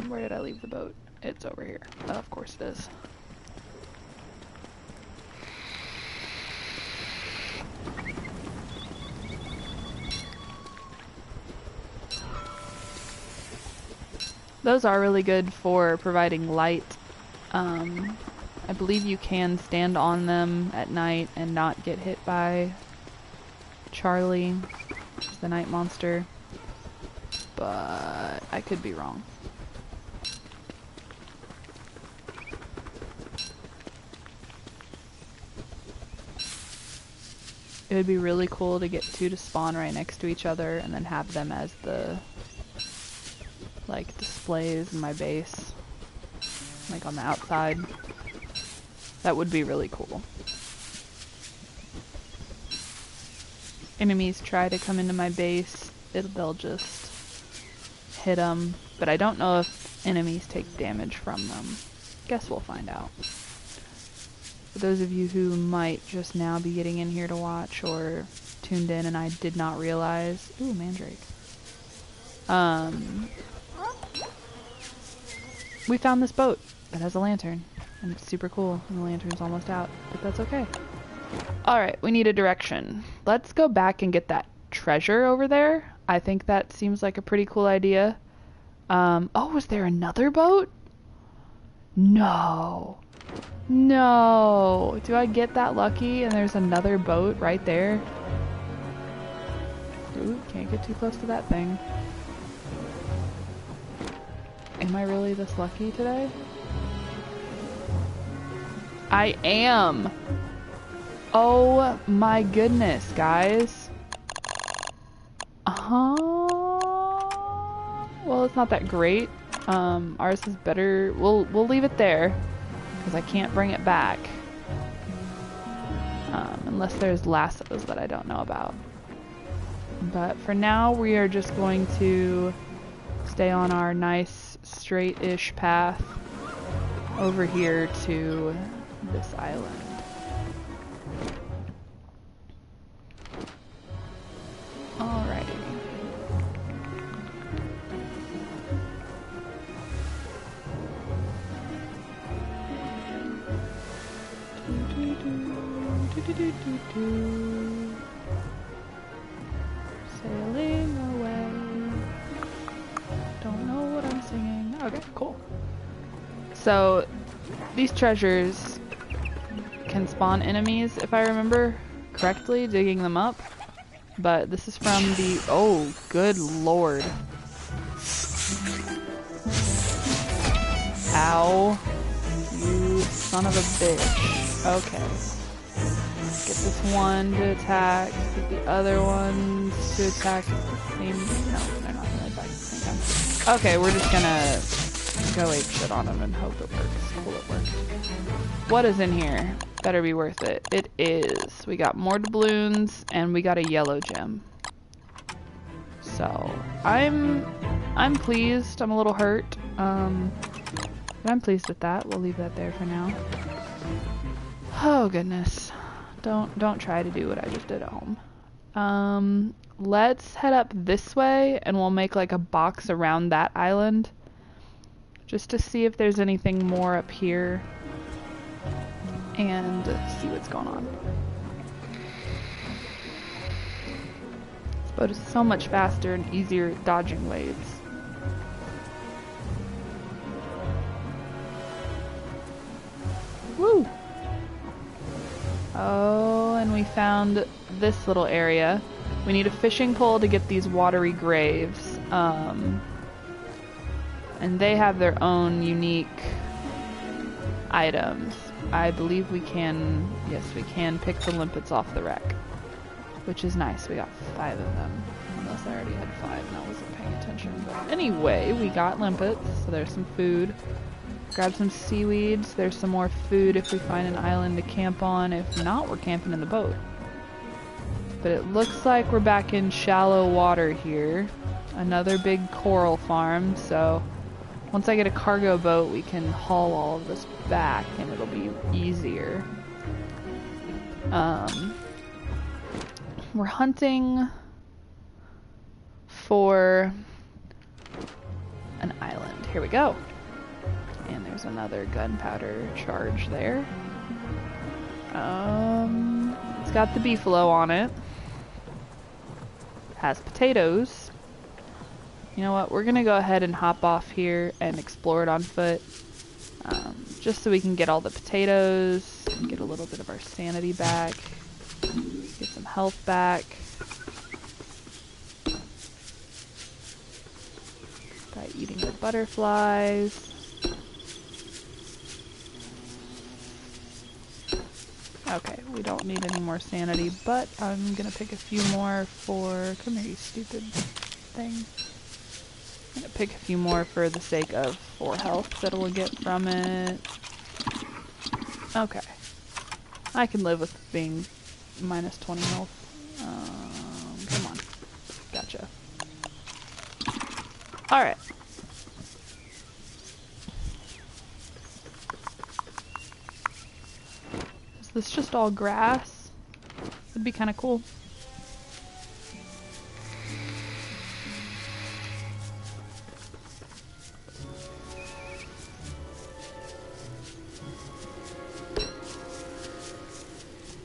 Where did I leave the boat? It's over here. Oh, of course it is. Those are really good for providing light. I believe you can stand on them at night and not get hit by Charlie, the night monster, but I could be wrong. It would be really cool to get two to spawn right next to each other and then have them as the like displays in my base, like on the outside. That would be really cool. Enemies try to come into my base, they'll just hit them, but I don't know if enemies take damage from them. Guess we'll find out. For those of you who might just now be getting in here to watch or tuned in and I did not realize, ooh, mandrake. We found this boat that has a lantern, and it's super cool, and the lantern's almost out, but that's okay. Alright, we need a direction. Let's go back and get that treasure over there. I think that seems like a pretty cool idea. Oh, was there another boat? No. No. Do I get that lucky and there's another boat right there? Ooh, can't get too close to that thing. Am I really this lucky today? I am! Oh my goodness, guys. Well, it's not that great. Ours is better. We'll leave it there because I can't bring it back. Unless there's lassos that I don't know about. But for now, we are just going to stay on our nice straight-ish path over here to this island. Alrighty. cool. So, these treasures can spawn enemies, if I remember correctly, digging them up. But this is from the... Oh, good lord. Ow. You son of a bitch. Okay. Get this one to attack, get the other ones to attack at the same... No, they're not gonna attack at the same time. Okay, we're just gonna go ape shit on them and hope it works. Cool, it worked. What is in here? Better be worth it. It is. We got more doubloons and we got a yellow gem. So I'm pleased. I'm a little hurt. But I'm pleased with that. We'll leave that there for now. Oh goodness. Don't try to do what I just did at home. Let's head up this way and we'll make like a box around that island. Just to see if there's anything more up here. And see what's going on. This boat is so much faster and easier at dodging waves. Woo! Oh, and we found this little area. We need a fishing pole to get these watery graves. And they have their own unique items. I believe we can, yes, we can pick the limpets off the wreck, which is nice. We got 5 of them, unless I already had 5 and I wasn't paying attention. But anyway, we got limpets, so there's some food. Grab some seaweeds. There's some more food if we find an island to camp on. If not, we're camping in the boat. But it looks like we're back in shallow water here. Another big coral farm, so once I get a cargo boat, we can haul all of this back and it'll be easier. We're hunting for an island. Here we go. And there's another gunpowder charge there. It's got the beefalo on it. Has potatoes. You know what? We're gonna go ahead and hop off here and explore it on foot. Just so we can get all the potatoes, get a little bit of our sanity back, get some health back. By eating the butterflies. Okay, we don't need any more sanity, but I'm gonna pick a few more for... Come here, you stupid thing. I'm gonna pick a few more for the sake of 4 health that we'll get from it. Okay. I can live with being minus 20 health. Come on. Gotcha. Alright. Is this just all grass? It'd be kind of cool.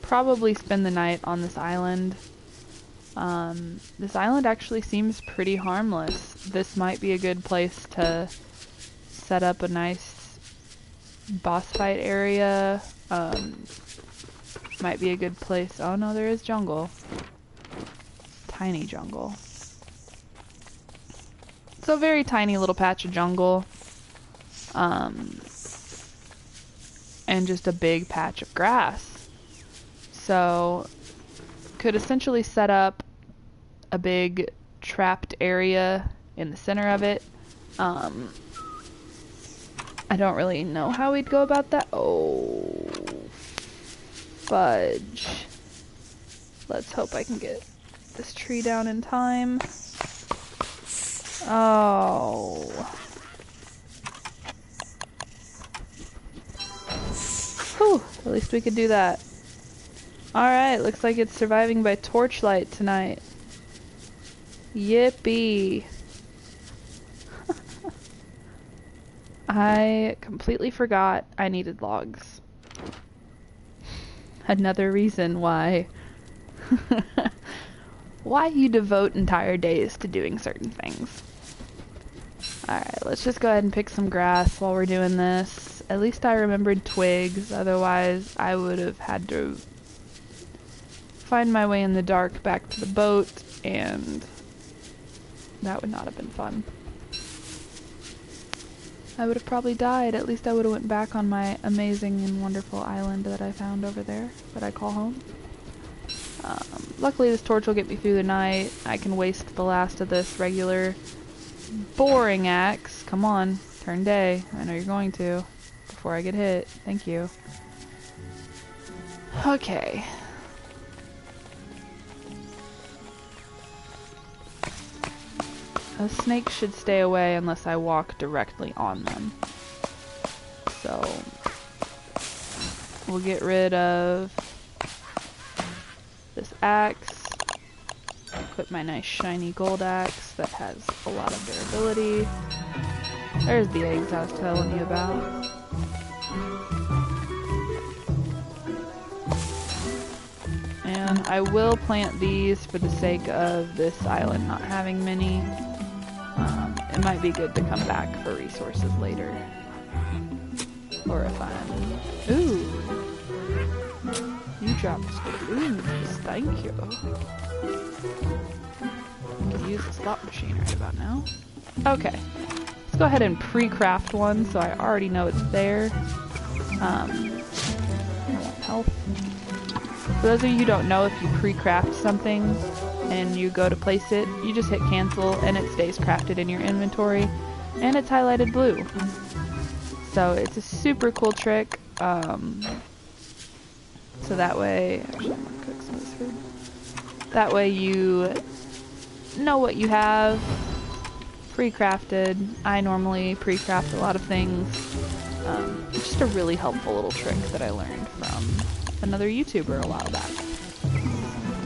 Probably spend the night on this island. This island actually seems pretty harmless. This might be a good place to set up a nice boss fight area. Might be a good place. Oh no, there is jungle. Tiny jungle. So a very tiny little patch of jungle. And just a big patch of grass. So, could essentially set up a big trapped area in the center of it. I don't really know how we'd go about that. Oh, fudge. Let's hope I can get this tree down in time. Oh. Whew, at least we could do that. Alright, looks like it's surviving by torchlight tonight. Yippee. I completely forgot I needed logs. Another reason why why you devote entire days to doing certain things. Alright, let's just go ahead and pick some grass while we're doing this. At least I remembered twigs, otherwise I would have had to find my way in the dark back to the boat, and that would not have been fun. I would have probably died. At least I would have went back on my amazing and wonderful island that I found over there, that I call home. Luckily this torch will get me through the night. I can waste the last of this regular boring axe. Come on, turn day. I know you're going to. Before I get hit. Thank you. Okay. Those snakes should stay away unless I walk directly on them. So, we'll get rid of this axe. Equip my nice shiny gold axe that has a lot of durability. There's the eggs I was telling you about. And I will plant these for the sake of this island not having many. It might be good to come back for resources later. Or if I'm... Ooh! You dropped balloons, thank you. I can use the slot machine right about now. Okay. Let's go ahead and pre-craft one so I already know it's there. I want health. For those of you who don't know, if you pre-craft something and you go to place it, you just hit cancel and it stays crafted in your inventory and it's highlighted blue. So it's a super cool trick. So that way, actually I'm gonna cook some of this food. That way you know what you have pre-crafted. I normally pre-craft a lot of things. It's just a really helpful little trick that I learned from another YouTuber a while back.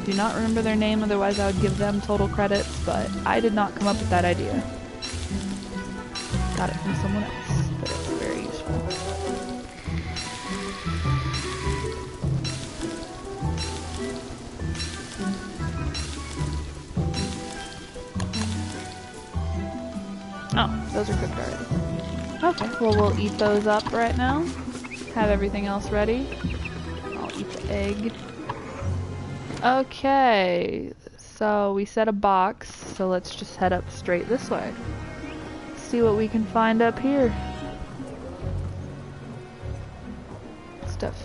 Do not remember their name, otherwise I would give them total credits, but I did not come up with that idea. Got it from someone else, but it's very useful. Oh, those are cooked already. Okay, well we'll eat those up right now. Have everything else ready. I'll eat the egg. Okay, so we set a box, so let's just head up straight this way. See what we can find up here. Stuff.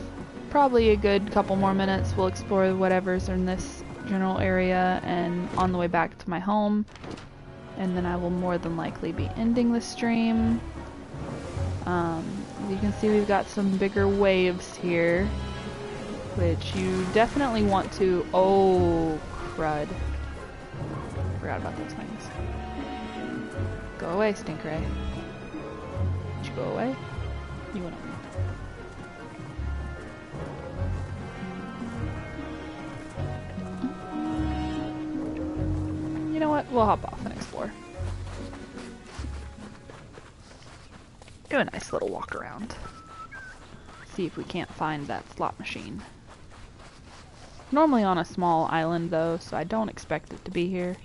Probably a good couple more minutes. We'll explore whatever's in this general area, and on the way back to my home. And then I will more than likely be ending the stream. You can see we've got some bigger waves here, which you definitely want to... Oh, crud. Forgot about those things. Go away, Stinkray. Did you go away? You went away. You know what? We'll hop off and explore. Do a nice little walk around. See if we can't find that slot machine. Normally on a small island though, so I don't expect it to be here.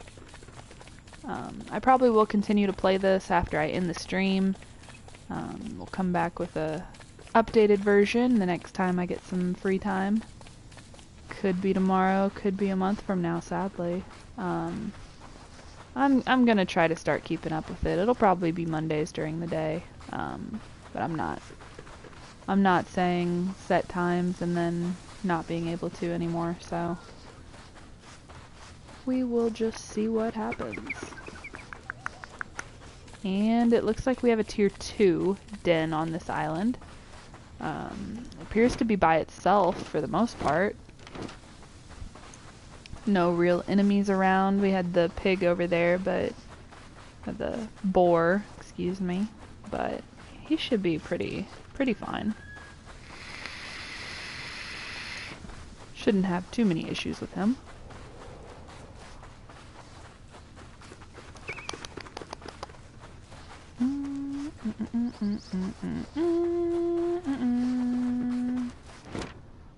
I probably will continue to play this after I end the stream. We'll come back with a updated version the next time I get some free time. Could be tomorrow, could be a month from now, sadly. I'm gonna try to start keeping up with it. It'll probably be Mondays during the day, but I'm not saying set times and then not being able to anymore, so we will just see what happens. And it looks like we have a tier 2 den on this island. Appears to be by itself for the most part. No real enemies around. We had the pig over there, but the boar, excuse me, but he should be pretty fine. Shouldn't have too many issues with him.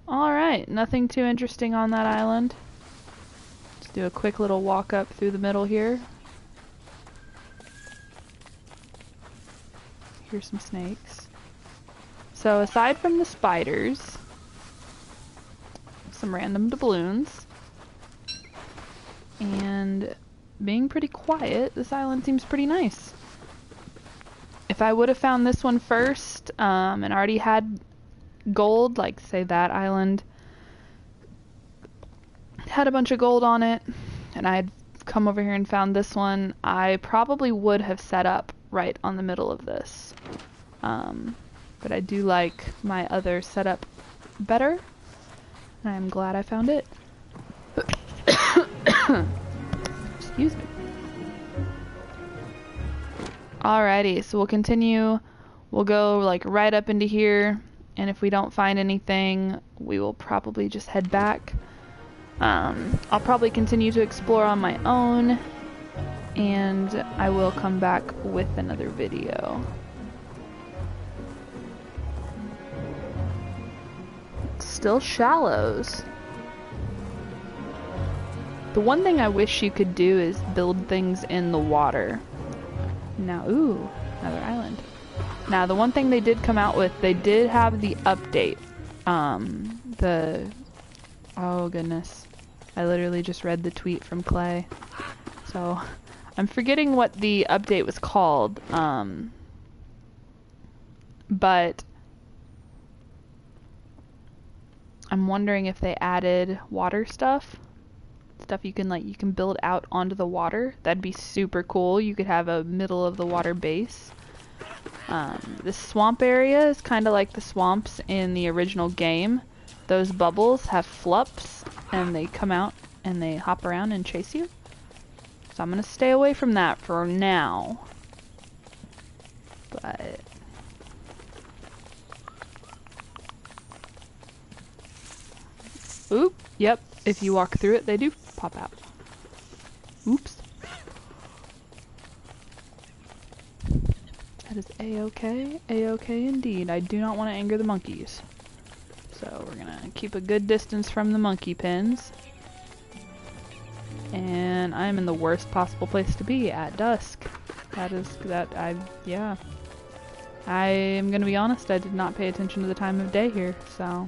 Alright, nothing too interesting on that island. Just do a quick little walk up through the middle here. Here's some snakes. So aside from the spiders, some random doubloons, and being pretty quiet, this island seems pretty nice. If I would have found this one first, and already had gold, like say that island had a bunch of gold on it, and I had come over here and found this one, I probably would have set up right on the middle of this. But I do like my other setup better, and I'm glad I found it. Excuse me. Alrighty, so we'll continue. We'll go like right up into here, and if we don't find anything, we will probably just head back. I'll probably continue to explore on my own, and I will come back with another video. Still shallows. The one thing I wish you could do is build things in the water. Now, ooh, another island. Now, the one thing they did come out with, they did have the update. Oh goodness. I literally just read the tweet from Clay. So, I'm forgetting what the update was called. But I'm wondering if they added water stuff you can build out onto the water. That'd be super cool. You could have a middle of the water base. This swamp area is kind of like the swamps in the original game. Those bubbles have flups, and they come out and they hop around and chase you. So I'm gonna stay away from that for now. But oop, yep, if you walk through it, they do pop out. Oops. That is a-okay, a-okay indeed. I do not want to anger the monkeys. So we're gonna keep a good distance from the monkey pins. And I'm in the worst possible place to be, at dusk. Yeah. I am gonna be honest, I did not pay attention to the time of day here, so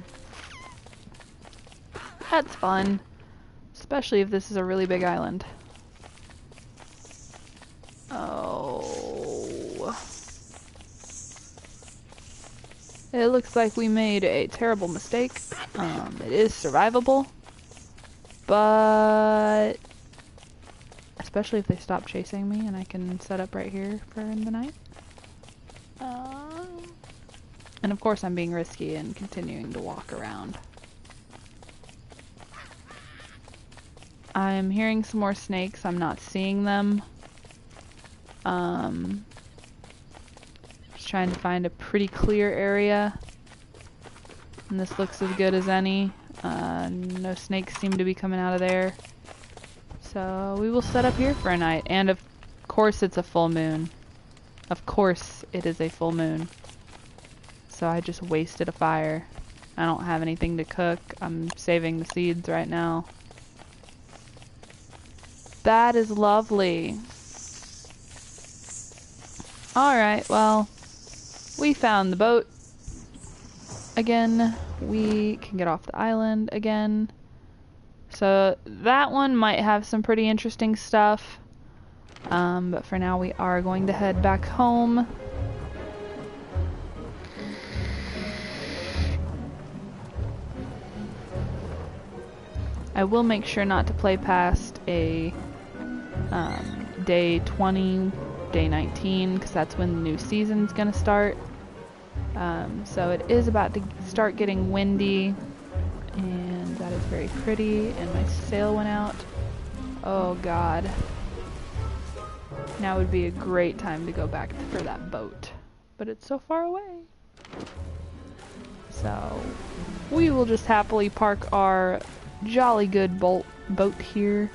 that's fun. Especially if this is a really big island. Oh. It looks like we made a terrible mistake. It is survivable. But especially if they stop chasing me and I can set up right here for the night. And of course I'm being risky and continuing to walk around. I'm hearing some more snakes. I'm not seeing them. Just trying to find a pretty clear area. And this looks as good as any. No snakes seem to be coming out of there. So we will set up here for a night. And of course it's a full moon. Of course it is a full moon. So I just wasted a fire. I don't have anything to cook. I'm saving the seeds right now. That is lovely. Alright, well, we found the boat. Again, we can get off the island again. So that one might have some pretty interesting stuff. But for now we are going to head back home. I will make sure not to play past a day 20, day 19, because that's when the new season's gonna start. So it is about to start getting windy, and that is very pretty, and my sail went out. Oh god. Now would be a great time to go back for that boat, but it's so far away. So we will just happily park our jolly good boat here.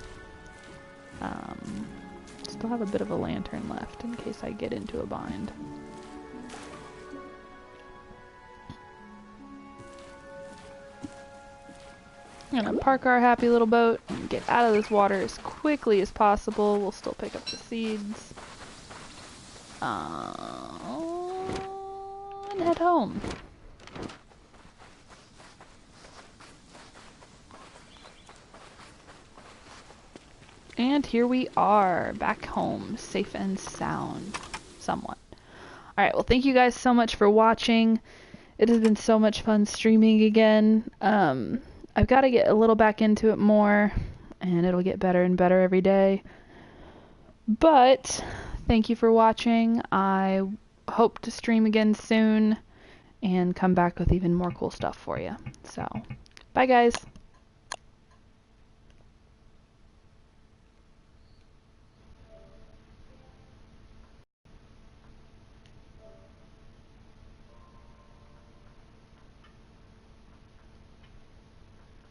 Still have a bit of a lantern left in case I get into a bind. I'm gonna park our happy little boat and get out of this water as quickly as possible. We'll still pick up the seeds. and head home. And here we are, back home, safe and sound, somewhat. Alright, well thank you guys so much for watching. It has been so much fun streaming again. I've got to get a little back into it more, and it'll get better and better every day. But thank you for watching. I hope to stream again soon and come back with even more cool stuff for you. So, bye guys.